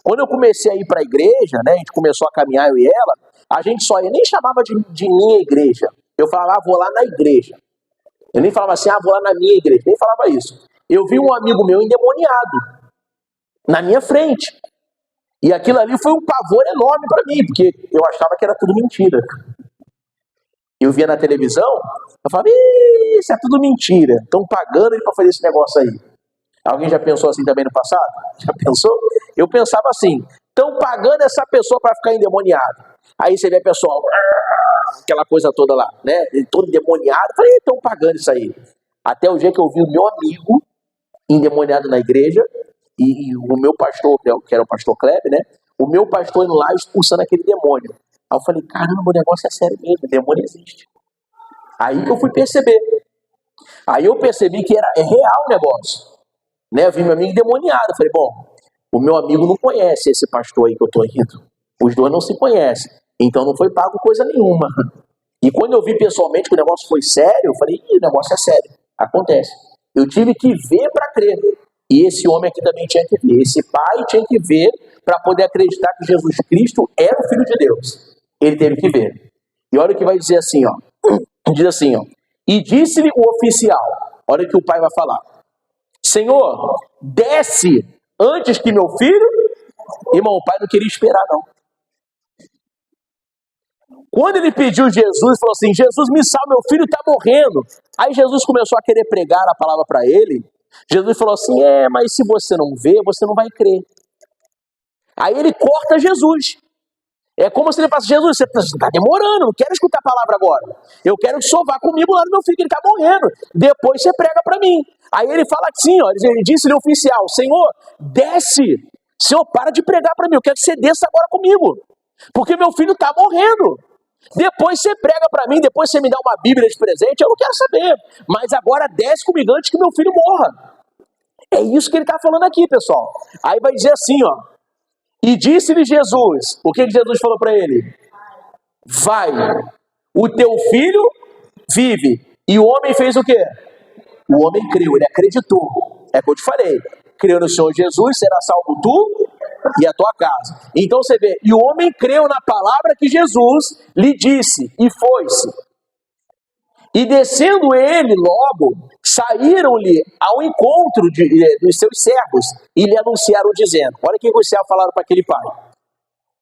Quando eu comecei a ir para a igreja, né, a gente começou a caminhar, eu e ela, a gente só ia, nem chamava de minha igreja. Eu falava, vou lá na igreja. Eu nem falava assim, vou lá na minha igreja. Nem falava isso. Eu vi um amigo meu endemoniado na minha frente. E aquilo ali foi um pavor enorme para mim, porque eu achava que era tudo mentira. Eu via na televisão, eu falava, isso é tudo mentira. Estão pagando ele para fazer esse negócio aí. Alguém já pensou assim também no passado? Já pensou? Eu pensava assim, estão pagando essa pessoa para ficar endemoniado. Aí você vê a pessoa, aquela coisa toda lá, né? Todo endemoniado. Eu falei, estão pagando isso aí. Até o dia que eu vi o meu amigo endemoniado na igreja, e o meu pastor, que era o pastor Kleber, né? O meu pastor indo lá expulsando aquele demônio. Aí eu falei, caramba, o negócio é sério mesmo, o demônio existe. Aí que eu fui perceber. Aí eu percebi que é real o negócio. Né? Eu vi meu amigo endemoniado. Eu falei, bom, o meu amigo não conhece esse pastor aí que eu tô indo. Os dois não se conhecem. Então não foi pago coisa nenhuma. E quando eu vi pessoalmente que o negócio foi sério, eu falei, o negócio é sério. Acontece. Eu tive que ver para crer. E esse homem aqui também tinha que ver. Esse pai tinha que ver para poder acreditar que Jesus Cristo era o Filho de Deus. Ele teve que ver. E olha o que vai dizer assim, ó. Diz assim, ó. E disse-lhe o oficial. Olha o que o pai vai falar. Senhor, desce antes que meu filho... Irmão, o pai não queria esperar, não. Quando ele pediu Jesus, falou assim, Jesus, me salva, meu filho está morrendo. Aí Jesus começou a querer pregar a palavra para ele. Jesus falou assim, mas se você não vê, você não vai crer. Aí ele corta Jesus. É como se ele falasse, Jesus, você está demorando, não quero escutar a palavra agora. Eu quero que o senhor vá comigo lá no meu filho, que ele está morrendo. Depois você prega para mim. Aí ele fala assim, ó, ele disse-lhe oficial, Senhor, desce. Senhor, para de pregar para mim, eu quero que você desça agora comigo. Porque meu filho está morrendo. Depois você prega para mim, depois você me dá uma Bíblia de presente, eu não quero saber. Mas agora desce comigo antes que meu filho morra. É isso que ele está falando aqui, pessoal. Aí vai dizer assim, ó. E disse-lhe Jesus, o que Jesus falou para ele? Vai, o teu filho vive. E o homem fez o quê? O homem creu, ele acreditou. É o que eu te falei. Creu no Senhor Jesus, será salvo tu e a tua casa. Então você vê, e o homem creu na palavra que Jesus lhe disse, e foi-se. E descendo ele logo, saíram-lhe ao encontro dos seus servos, e lhe anunciaram dizendo, olha o que os servos falaram para aquele pai.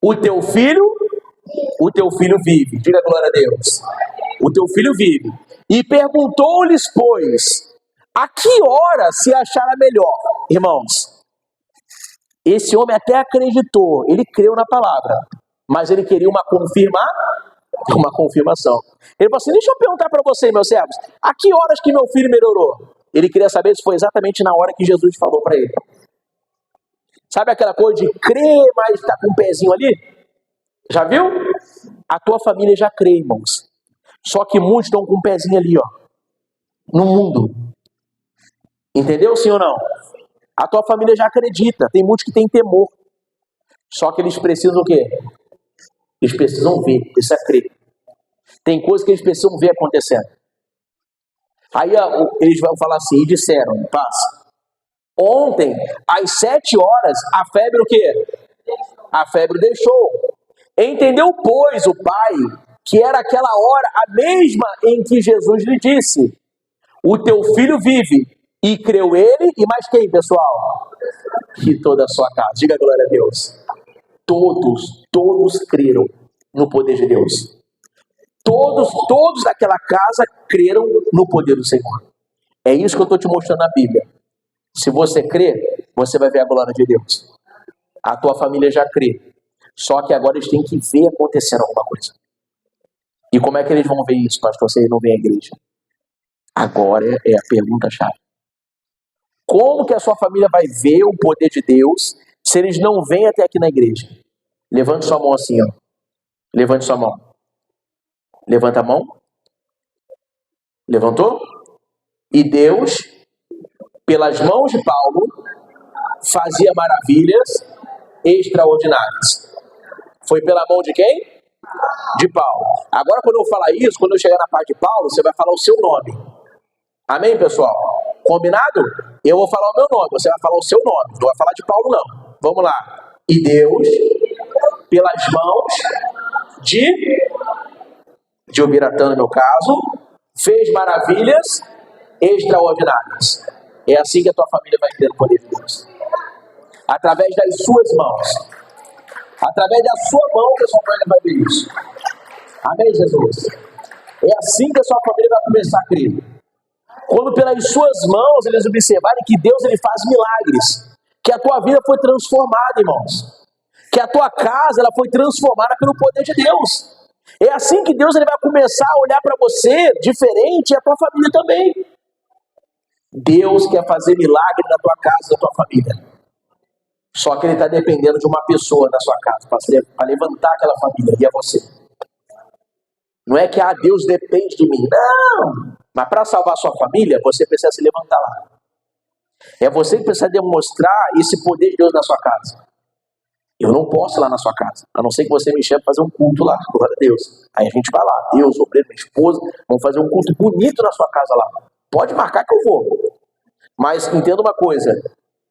O teu filho vive. Diga glória a Deus. O teu filho vive. E perguntou-lhes, pois, a que hora se achará melhor? Irmãos, esse homem até acreditou, ele creu na palavra, mas ele queria uma confirmação. Ele falou assim, deixa eu perguntar para vocês, meus servos, a que horas que meu filho melhorou? Ele queria saber se foi exatamente na hora que Jesus falou para ele. Sabe aquela coisa de crer, mas está com um pezinho ali? Já viu? A tua família já crê, irmãos. Só que muitos estão com um pezinho ali, ó, no mundo. Entendeu, sim ou não? A tua família já acredita. Tem muitos que têm temor. Só que eles precisam o quê? Eles precisam ver, precisam crer. Tem coisas que eles precisam ver acontecendo. Aí eles vão falar assim, e disseram, passa. Ontem, às 7 horas, a febre o quê? A febre deixou. Entendeu, pois, o pai, que era aquela hora a mesma em que Jesus lhe disse, o teu filho vive. E creu ele, e mais quem, pessoal? E toda a sua casa. Diga glória a Deus. Todos creram no poder de Deus. Todos daquela casa creram no poder do Senhor. É isso que eu estou te mostrando na Bíblia. Se você crê, você vai ver a glória de Deus. A tua família já crê. Só que agora eles têm que ver acontecendo alguma coisa. E como é que eles vão ver isso, pastor, se eles não vêm à igreja? Agora é a pergunta-chave. Como que a sua família vai ver o poder de Deus se eles não vêm até aqui na igreja? Levante sua mão assim, ó. Levante sua mão. Levanta a mão. Levantou? E Deus, pelas mãos de Paulo, fazia maravilhas extraordinárias. Foi pela mão de quem? De Paulo. Agora, quando eu falar isso, quando eu chegar na parte de Paulo, você vai falar o seu nome. Amém, pessoal? Combinado? Eu vou falar o meu nome, você vai falar o seu nome. Não vai falar de Paulo, não. Vamos lá. E Deus, pelas mãos de Ubiratã, no meu caso, fez maravilhas extraordinárias. É assim que a tua família vai ter o poder de Deus. Através das suas mãos. Através da sua mão que a sua família vai ver isso. Amém, Jesus? É assim que a sua família vai começar a crer. Quando pelas suas mãos eles observarem que Deus ele faz milagres, que a tua vida foi transformada, irmãos, que a tua casa ela foi transformada pelo poder de Deus. É assim que Deus ele vai começar a olhar para você diferente e a tua família também. Deus quer fazer milagre na tua casa, na tua família. Só que ele está dependendo de uma pessoa na sua casa para levantar aquela família, e é você. Não é que Deus depende de mim, não. Mas para salvar sua família, você precisa se levantar lá. É você que precisa demonstrar esse poder de Deus na sua casa. Eu não posso ir lá na sua casa, a não ser que você me chame para fazer um culto lá, glória a Deus. Aí a gente vai lá, Deus, obreiro, minha esposa, vamos fazer um culto bonito na sua casa lá. Pode marcar que eu vou. Mas entenda uma coisa,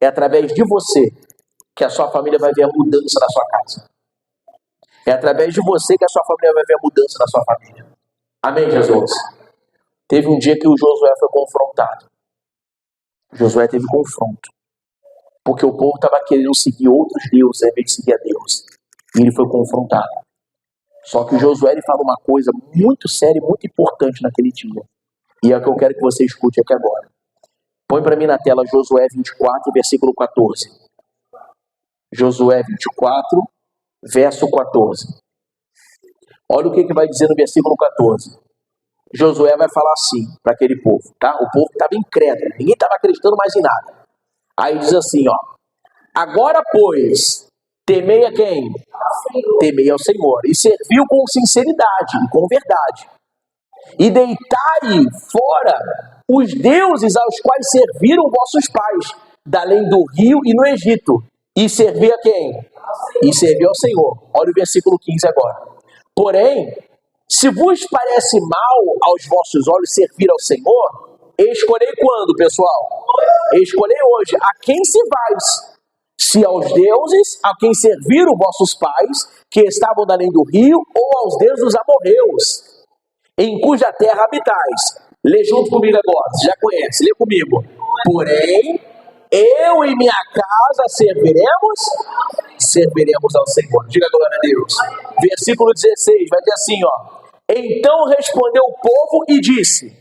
é através de você que a sua família vai ver a mudança na sua casa. É através de você que a sua família vai ver a mudança na sua família. Amém, Jesus? Teve um dia que o Josué foi confrontado. Josué teve confronto. Porque o povo estava querendo seguir outros deuses ao invés de seguir a Deus. E ele foi confrontado. Só que o Josué ele fala uma coisa muito séria e muito importante naquele dia. E é o que eu quero que você escute aqui agora. Põe para mim na tela Josué 24, versículo 14. Josué 24, verso 14. Olha o que vai dizer no versículo 14. Josué vai falar assim para aquele povo, tá? O povo estava incrédulo, ninguém estava acreditando mais em nada. Aí diz assim, ó. Agora, pois, temei a quem? Temei ao Senhor. E serviu com sinceridade e com verdade. E deitai fora os deuses aos quais serviram vossos pais, da além do rio e no Egito. E serviu a quem? E serviu ao Senhor. Olha o versículo 15 agora. Porém, se vos parece mal aos vossos olhos servir ao Senhor, escolhei quando, pessoal? Escolhei hoje. A quem servais? se aos deuses a quem serviram vossos pais, que estavam além do rio, ou aos deuses dos amorreus, em cuja terra habitais. Lê junto comigo agora, você já conhece, lê comigo. Porém, eu e minha casa serviremos ao Senhor. Diga glória a Deus. Versículo 16, vai dizer assim, ó. Então respondeu o povo e disse: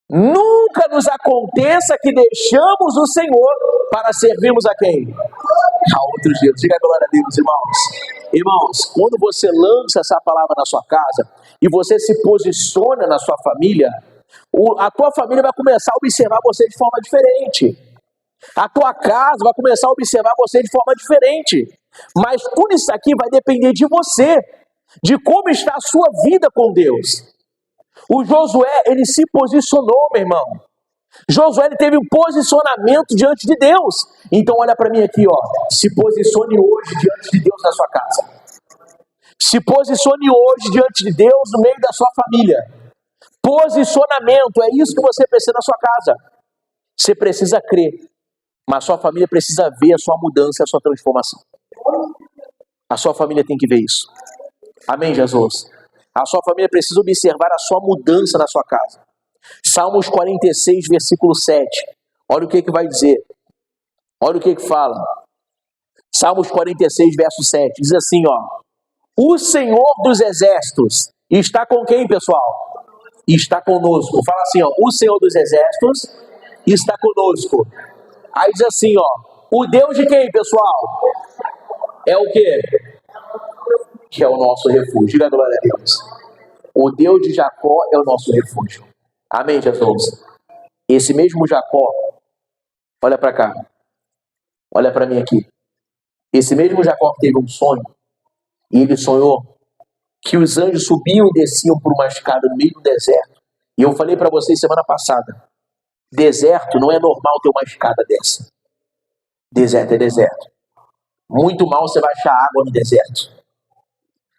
nunca nos aconteça que deixamos o Senhor para servirmos a quem? A outros deuses. Diga glória a Deus, irmãos. Irmãos, quando você lança essa palavra na sua casa e você se posiciona na sua família, a tua família vai começar a observar você de forma diferente. A tua casa vai começar a observar você de forma diferente. Mas tudo isso aqui vai depender de você, de como está a sua vida com Deus. O Josué, ele se posicionou, meu irmão. Josué, ele teve um posicionamento diante de Deus. Então olha para mim aqui, ó. Se posicione hoje diante de Deus na sua casa. Se posicione hoje diante de Deus no meio da sua família. Posicionamento, é isso que você precisa na sua casa. Você precisa crer, mas sua família precisa ver a sua mudança, a sua transformação. A sua família tem que ver isso. Amém, Jesus? A sua família precisa observar a sua mudança na sua casa. Salmos 46, versículo 7. Olha o que vai dizer. Olha o que fala. Salmos 46, verso 7. Diz assim, ó. O Senhor dos exércitos está com quem, pessoal? Está conosco. Fala assim, ó. O Senhor dos exércitos está conosco. Aí diz assim, ó. O Deus de quem, pessoal? É o quê? Que é o nosso refúgio. Diga a glória a Deus. O Deus de Jacó é o nosso refúgio. Amém, Jesus? Esse mesmo Jacó, olha para cá. Olha para mim aqui. Esse mesmo Jacó que teve um sonho, e ele sonhou que os anjos subiam e desciam por uma escada no meio do deserto. E eu falei para vocês semana passada, deserto não é normal ter uma escada dessa. Deserto é deserto. Muito mal você vai achar água no deserto.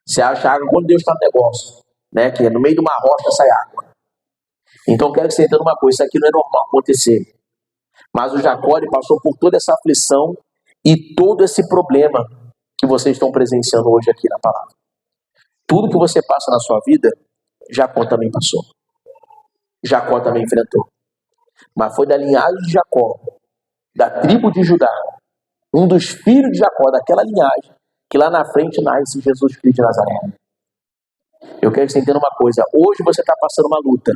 Você acha água quando Deus está no negócio, né? Que é no meio de uma rocha sai água. Então eu quero que você entenda uma coisa, isso aqui não é normal acontecer. Mas o Jacó ele passou por toda essa aflição e todo esse problema que vocês estão presenciando hoje aqui na palavra. Tudo que você passa na sua vida, Jacó também passou. Jacó também enfrentou. Mas foi da linhagem de Jacó, da tribo de Judá, um dos filhos de Jacó, daquela linhagem, que lá na frente nasce Jesus Cristo de Nazaré. Eu quero que você entenda uma coisa. Hoje você está passando uma luta,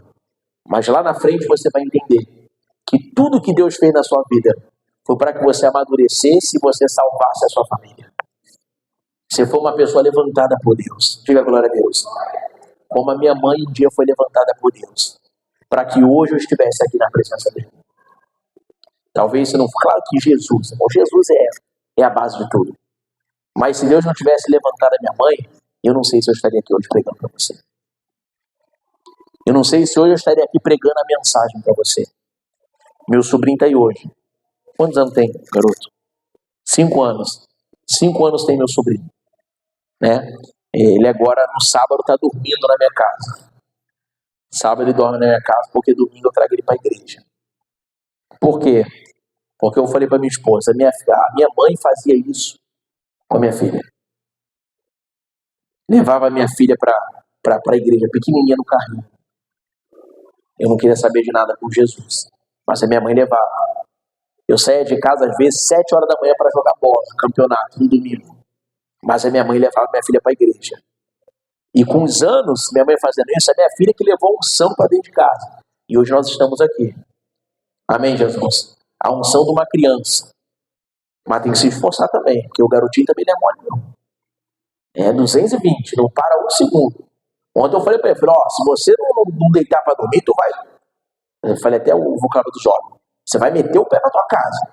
mas lá na frente você vai entender que tudo que Deus fez na sua vida foi para que você amadurecesse e você salvasse a sua família. Você foi uma pessoa levantada por Deus. Diga glória a Deus. Como a minha mãe um dia foi levantada por Deus, para que hoje eu estivesse aqui na presença dele. Talvez você não... Claro que Jesus é a base de tudo. Mas se Deus não tivesse levantado a minha mãe, eu não sei se eu estaria aqui hoje pregando para você. Eu não sei se hoje eu estaria aqui pregando a mensagem para você. Meu sobrinho está aí hoje. Quantos anos tem, garoto? 5 anos. 5 anos tem meu sobrinho. Né? Ele agora, no sábado, está dormindo na minha casa. Sábado ele dorme na minha casa, porque domingo eu trago ele para a igreja. Por quê? Porque eu falei para minha esposa, a minha mãe fazia isso com a minha filha. Levava a minha filha para a igreja, pequenininha no carrinho. Eu não queria saber de nada com Jesus, mas a minha mãe levava. Eu saía de casa às vezes 7 horas da manhã para jogar bola, campeonato, no domingo. Mas a minha mãe levava minha filha para a igreja. E com os anos, minha mãe fazendo isso, a minha filha que levou a unção para dentro de casa. E hoje nós estamos aqui. Amém, Jesus? A unção de uma criança. Mas tem que se esforçar também, porque o garotinho também não é mole, não. É 220, não para um segundo. Ontem eu falei para ele, se você não deitar para dormir, tu vai... Eu falei até o vocabulário do jovem. Você vai meter o pé na tua casa.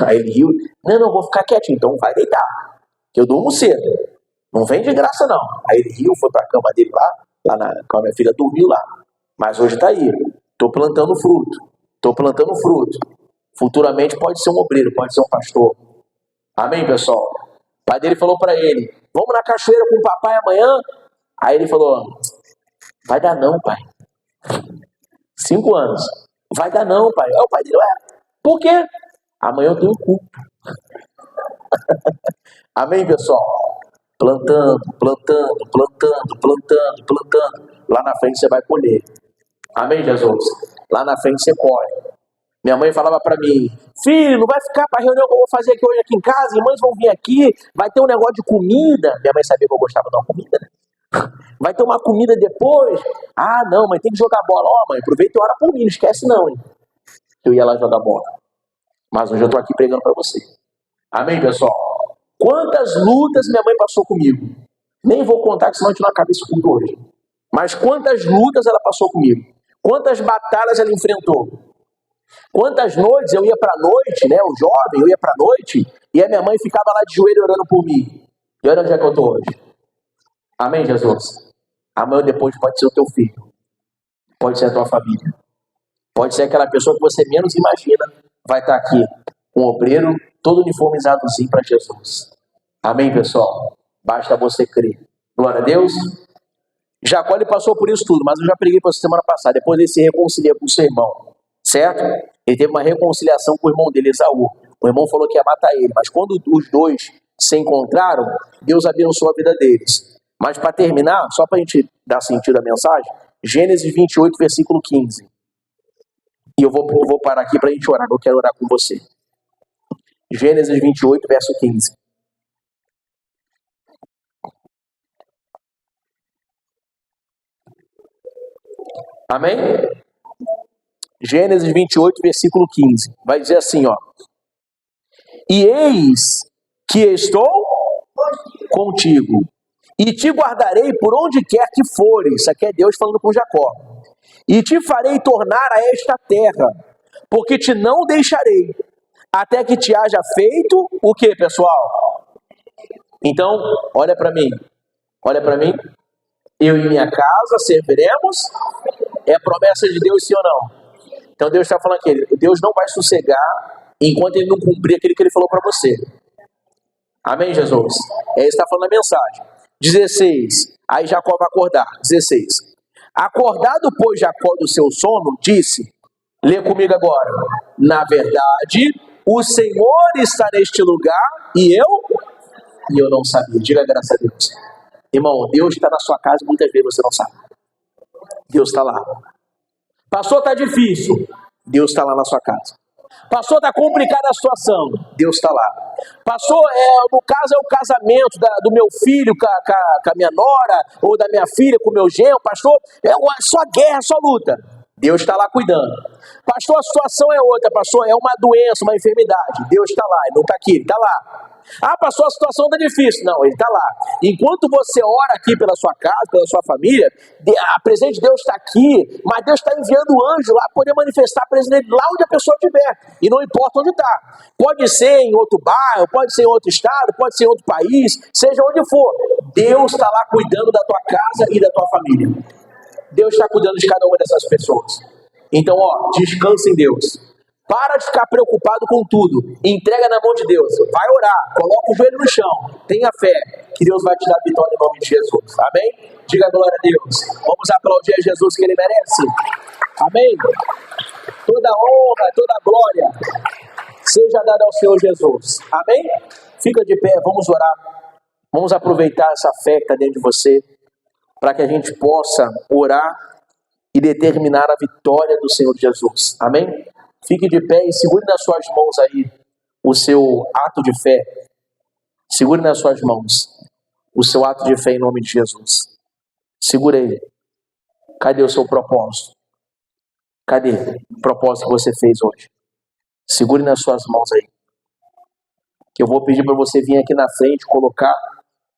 Aí ele riu. Não, vou ficar quietinho, então vai deitar. Que eu durmo cedo. Não vem de graça, não. Aí ele riu, foi para a cama dele com a minha filha dormiu lá. Mas hoje está aí. Estou plantando fruto. Futuramente pode ser um obreiro, pode ser um pastor. Amém, pessoal? O pai dele falou para ele, vamos na cachoeira com o papai amanhã? Aí ele falou, vai dar não, pai. 5 anos. Vai dar não, pai. Aí o pai dele, por quê? Amanhã eu tenho culto. Amém, pessoal? Plantando, plantando, plantando, plantando, plantando. Lá na frente você vai colher. Amém, Jesus? Lá na frente você colhe. Minha mãe falava para mim: filho, não vai ficar para a reunião que eu vou fazer aqui hoje aqui em casa, irmãs vão vir aqui, vai ter um negócio de comida. Minha mãe sabia que eu gostava de uma comida, né? Vai ter uma comida depois. Ah, não, mãe, tem que jogar bola. Ó, mãe, aproveita e ora por mim, não esquece não, hein? Eu ia lá jogar bola. Mas hoje eu tô aqui pregando para você. Amém, pessoal? Quantas lutas minha mãe passou comigo? Nem vou contar, que senão a gente não acaba esse culto hoje. Mas quantas lutas ela passou comigo? Quantas batalhas ela enfrentou? Quantas noites eu ia para a noite, né? O jovem, eu ia para a noite e a minha mãe ficava lá de joelho orando por mim. E olha onde é que eu estou hoje. Amém, Jesus? Amanhã depois pode ser o teu filho. Pode ser a tua família. Pode ser aquela pessoa que você menos imagina vai estar aqui. Um obreiro todo uniformizadozinho para Jesus. Amém, pessoal? Basta você crer. Glória a Deus. Jacó ele passou por isso tudo, mas eu já preguei para você semana passada. Depois ele se reconcilia com o seu irmão. Certo? Ele teve uma reconciliação com o irmão dele, Esaú. O irmão falou que ia matar ele, mas quando os dois se encontraram, Deus abençoou a vida deles. Mas para terminar, só para a gente dar sentido à mensagem, Gênesis 28, versículo 15. E eu vou parar aqui para a gente orar, eu quero orar com você. Gênesis 28, verso 15. Amém? Gênesis 28, versículo 15. Vai dizer assim, ó. E eis que estou contigo, e te guardarei por onde quer que fores. Isso aqui é Deus falando com Jacó. E te farei tornar a esta terra, porque te não deixarei, até que te haja feito o que, pessoal? Então, olha para mim. Olha para mim. Eu e minha casa serviremos. É a promessa de Deus, sim ou não? Então Deus está falando aqui, Deus não vai sossegar enquanto Ele não cumprir aquilo que Ele falou para você. Amém, Jesus? É isso que está falando a mensagem. 16. Aí Jacó vai acordar. 16. Acordado, pois, Jacó do seu sono, disse, lê comigo agora. Na verdade, o Senhor está neste lugar e eu não sabia. Diga graças a Deus. Irmão, Deus está na sua casa e muitas vezes você não sabe. Deus está lá. Pastor, está difícil. Deus está lá na sua casa. Pastor, está complicada a situação. Deus está lá. Pastor, no caso é o casamento do meu filho com a minha nora, ou da minha filha com o meu genro. Pastor, é só guerra, só luta. Deus está lá cuidando. Pastor, a situação é outra. Pastor, é uma doença, uma enfermidade. Deus está lá, ele não está aqui, ele está lá. Ah, pastor, a situação está difícil. Não, ele está lá. Enquanto você ora aqui pela sua casa, pela sua família, a presença de Deus está aqui, mas Deus está enviando um anjo lá para poder manifestar a presença dele lá onde a pessoa estiver. E não importa onde está. Pode ser em outro bairro, pode ser em outro estado, pode ser em outro país, seja onde for. Deus está lá cuidando da tua casa e da tua família. Deus está cuidando de cada uma dessas pessoas. Então, descansa em Deus. Para de ficar preocupado com tudo. Entrega na mão de Deus. Vai orar. Coloca o joelho no chão. Tenha fé. Que Deus vai te dar vitória em nome de Jesus. Amém? Diga glória a Deus. Vamos aplaudir a Jesus que Ele merece. Amém? Toda honra, toda glória seja dada ao Senhor Jesus. Amém? Fica de pé. Vamos orar. Vamos aproveitar essa fé que está dentro de você para que a gente possa orar e determinar a vitória do Senhor Jesus. Amém? Fique de pé e segure nas suas mãos aí o seu ato de fé. Segure nas suas mãos o seu ato de fé em nome de Jesus. Segure ele. Cadê o seu propósito? Cadê o propósito que você fez hoje? Segure nas suas mãos aí. Que eu vou pedir para você vir aqui na frente, colocar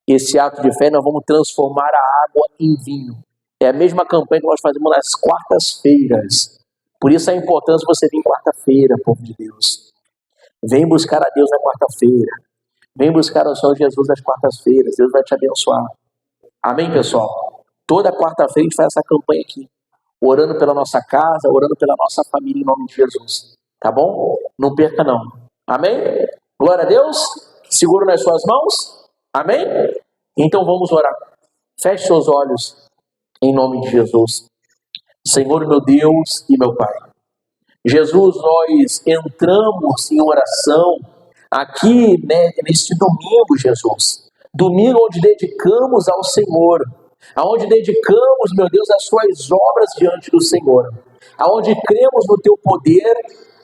esse ato de fé. Nós vamos transformar a água em vinho. É a mesma campanha que nós fazemos nas quartas-feiras. Por isso a importância de você vir quarta-feira, povo de Deus. Vem buscar a Deus na quarta-feira. Vem buscar o Senhor Jesus nas quartas-feiras. Deus vai te abençoar. Amém, pessoal? Toda quarta-feira a gente faz essa campanha aqui. Orando pela nossa casa, orando pela nossa família em nome de Jesus. Tá bom? Não perca não. Amém? Glória a Deus. Segura nas suas mãos. Amém? Então vamos orar. Feche seus olhos em nome de Jesus. Senhor, meu Deus e meu Pai. Jesus, nós entramos em oração aqui, né, neste domingo, Jesus, domingo onde dedicamos ao Senhor, aonde dedicamos, meu Deus, as suas obras diante do Senhor, aonde cremos no teu poder,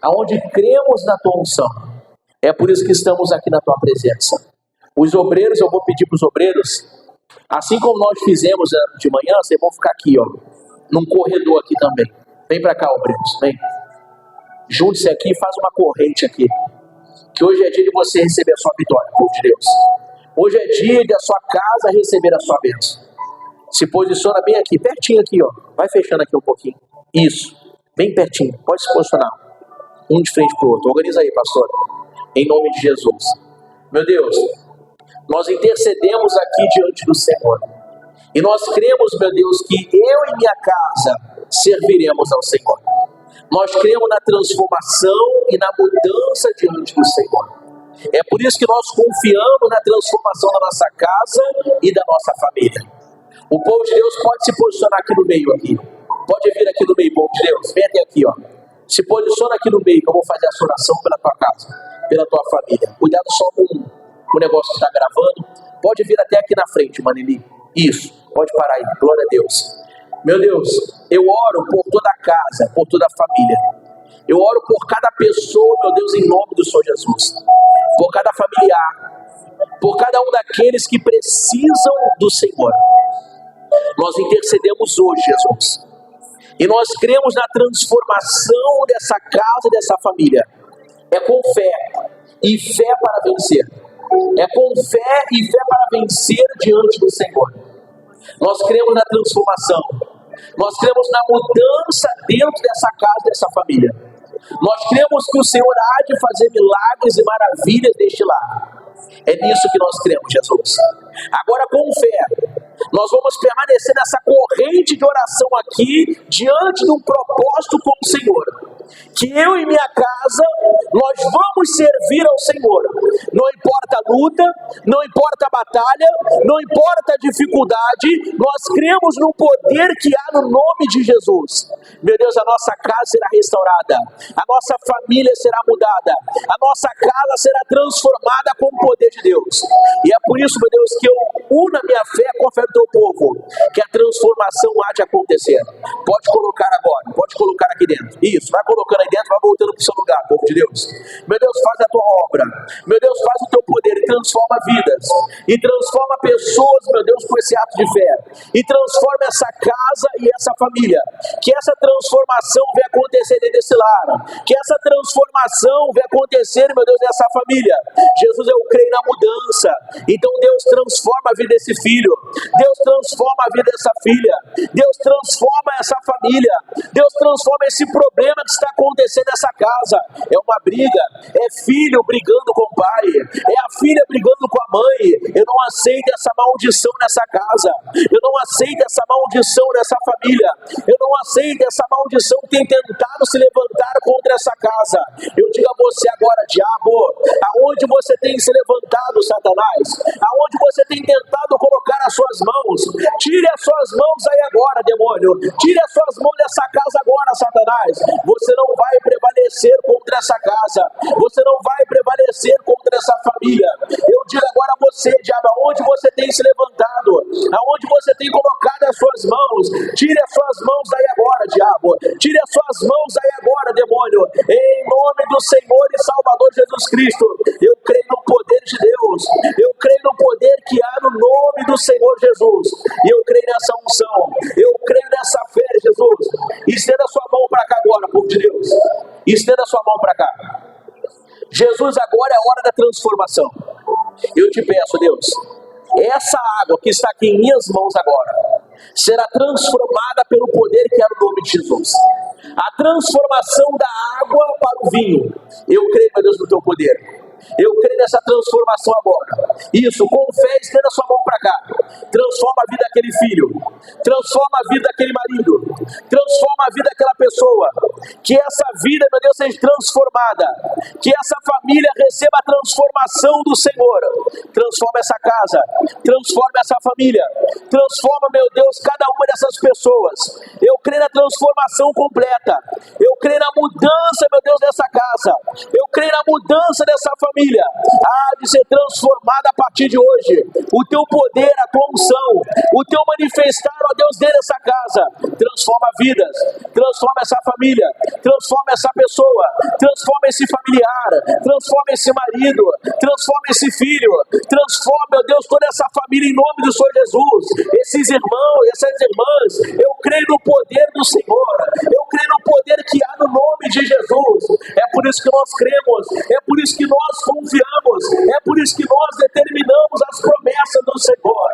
aonde cremos na tua unção. É por isso que estamos aqui na tua presença. Os obreiros, eu vou pedir para os obreiros, assim como nós fizemos de manhã, vocês vão ficar aqui, ó, num corredor aqui também. Vem para cá, obreiros, vem. Junte-se aqui e faz uma corrente aqui. Que hoje é dia de você receber a sua vitória, povo de Deus. Hoje é dia de a sua casa receber a sua bênção. Se posiciona bem aqui, pertinho aqui, ó. Vai fechando aqui um pouquinho. Isso, bem pertinho. Pode se posicionar. Um de frente para o outro. Organiza aí, pastor. Em nome de Jesus. Meu Deus, nós intercedemos aqui diante do Senhor. E nós cremos, meu Deus, que eu e minha casa serviremos ao Senhor. Nós cremos na transformação e na mudança diante do Senhor. É por isso que nós confiamos na transformação da nossa casa e da nossa família. O povo de Deus pode se posicionar aqui no meio aqui. Pode vir aqui no meio, povo de Deus. Vem até aqui, ó. Se posiciona aqui no meio que eu vou fazer essa oração pela tua casa, pela tua família. Cuidado só com o negócio que está gravando. Pode vir até aqui na frente, Manili. Isso, pode parar aí. Glória a Deus. Meu Deus, eu oro por toda a casa, por toda a família. Eu oro por cada pessoa, meu Deus, em nome do Senhor Jesus. Por cada familiar, por cada um daqueles que precisam do Senhor. Nós intercedemos hoje, Jesus. E nós cremos na transformação dessa casa, dessa família. É com fé e fé para vencer. É com fé e fé para vencer diante do Senhor. Nós cremos na transformação. Nós cremos na mudança dentro dessa casa, dessa família. Nós cremos que o Senhor há de fazer milagres e maravilhas deste lar. É nisso que nós cremos, Jesus. Agora, com fé, nós vamos permanecer nessa corrente de oração aqui, diante de um propósito com o Senhor. Que eu e minha casa, nós vamos servir ao Senhor. Não importa a luta, não importa a batalha, não importa a dificuldade, nós cremos no poder que há no nome de Jesus. Meu Deus, a nossa casa será restaurada, a nossa família será mudada, a nossa casa será transformada com o poder de Deus. E é por isso, meu Deus, que eu uno a minha fé com a fé do teu povo, que a transformação há de acontecer. Pode colocar agora, pode colocar aqui dentro. Isso, vai colocando aí dentro, vai voltando para o seu lugar, povo de Deus. Meu Deus, faz a tua obra. Meu Deus, faz o teu poder e transforma vidas. E transforma pessoas, meu Deus, com esse ato de fé. E transforma essa casa e essa família. Que essa transformação venha acontecer desse lar. Que essa transformação venha acontecer, meu Deus, nessa família. Jesus, eu creio na mudança. Então, Deus, transforma a vida desse filho. Deus, transforma a vida dessa filha. Deus, transforma essa família. Deus, transforma esse problema que está acontecendo nessa casa. É uma briga. É filho brigando com o pai. É a filha brigando com a mãe. Eu não aceito essa maldição nessa casa. Eu não aceito essa maldição nessa família. Eu não aceito essa maldição que tem tentado se levantar contra essa casa. Eu digo a você agora, diabo, aonde você tem se levantado, Satanás, aonde você tem tentado colocar as suas mãos, tire as suas mãos aí agora, demônio. Tire as suas mãos dessa casa agora, Satanás. Você não vai prevalecer contra essa casa. Você não vai prevalecer contra essa família. Eu digo agora a você, diabo, aonde você tem se levantado, aonde você tem colocado as suas mãos, tire as suas mãos aí agora, diabo. Tire as suas mãos aí agora, demônio. Em nome do Senhor e Salvador Jesus Cristo. Eu creio no poder de Deus. Eu creio no poder que há no nome do Senhor Jesus. E eu creio nessa unção. Eu creio nessa fé, Jesus. Estenda a sua mão para cá agora, povo de Deus. Estenda a sua mão para cá. Jesus, agora é a hora da transformação. Eu te peço, Deus, essa água que está aqui em minhas mãos agora será transformada pelo poder que há no nome de Jesus. A transformação da água para o vinho. Eu creio, meu Deus, no teu poder. Eu creio nessa transformação agora. Isso, com fé, estenda a sua mão para cá. Transforma a vida daquele filho. Transforma a vida daquele marido. Transforma a vida daquela pessoa. Que essa vida, meu Deus, seja transformada. Que essa família receba a transformação do Senhor. Transforma essa casa. Transforma essa família. Transforma, meu Deus, cada uma dessas pessoas. Eu creio na transformação completa. Eu creio na mudança, meu Deus, dessa casa. Eu creio na mudança dessa família. família há de ser transformada a partir de hoje. O teu poder, a tua unção, o teu manifestar, ó Deus, dentro dessa casa, transforma vidas, transforma essa família, transforma essa pessoa, transforma esse familiar, transforma esse marido, transforma esse filho, transforma, meu Deus, toda essa família em nome do Senhor Jesus, esses irmãos, essas irmãs. Eu creio no poder do Senhor, eu creio no poder que há no nome de Jesus. É por isso que nós cremos, é por isso que nós confiamos, é por isso que nós determinamos as promessas do Senhor.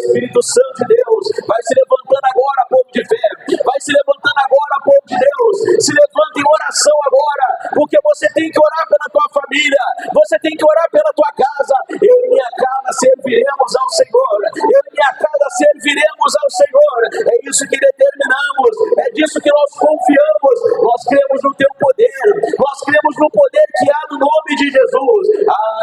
Espírito Santo de Deus, vai se levantando agora, povo de fé, vai se levantando agora, povo de Deus, se levanta em oração agora, porque você tem que orar pela tua família, você tem que orar pela tua casa. Eu e minha casa serviremos ao Senhor, eu e minha casa serviremos ao Senhor. É isso que determinamos, é disso que nós confiamos. Nós cremos no teu poder, nós cremos no poder que há no nome de Jesus.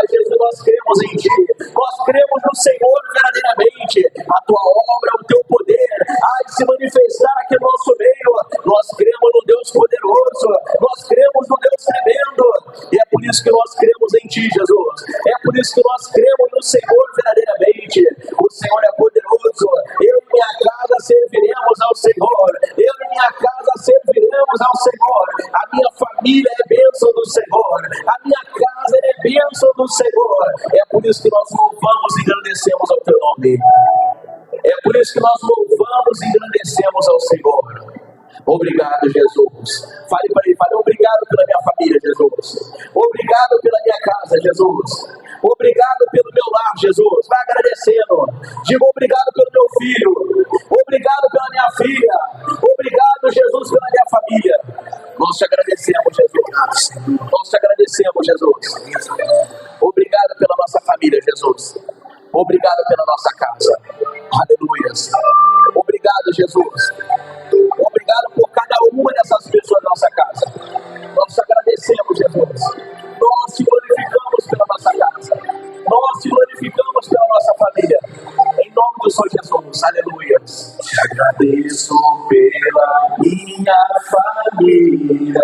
Jesus, nós cremos em ti, nós cremos no Senhor verdadeiramente. A tua obra, o teu poder há de se manifestar aqui no nosso meio. Nós cremos no Deus poderoso, nós cremos no Deus tremendo, e é por isso que nós cremos em ti, Jesus. É por isso que nós cremos no Senhor verdadeiramente. O Senhor é poderoso. Eu e minha casa serviremos ao Senhor, eu e minha casa serviremos ao Senhor. A minha família é bênção do Senhor, a minha casa é bênção do Senhor. É por isso que nós louvamos e engrandecemos ao teu nome. É por isso que nós louvamos e engrandecemos ao Senhor. Obrigado, Jesus. Fale para ele, fale, obrigado pela minha família, Jesus. Obrigado pela minha casa, Jesus. Obrigado pelo meu lar, Jesus. Vai agradecendo. Diga obrigado pelo meu filho. Obrigado pela minha filha. Obrigado, Jesus, pela minha família. Nós te agradecemos, Jesus. Nós te agradecemos, Jesus. Obrigado pela nossa família, Jesus. Obrigado pela nossa casa. Aleluia. Obrigado, Jesus. Obrigado por cada uma dessas pessoas da nossa casa. Nós te agradecemos, Jesus. Nós te glorificamos pela nossa casa. Nós te glorificamos pela nossa família. Em nome do Senhor Jesus. Aleluia. Te agradeço pela minha família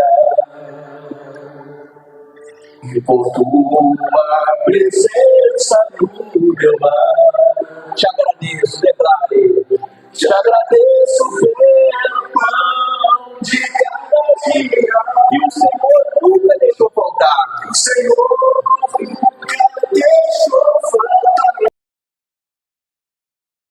e por tua presença no meu lar. Te agradeço, declare. Te agradeço pelo pão de cada dia que o Senhor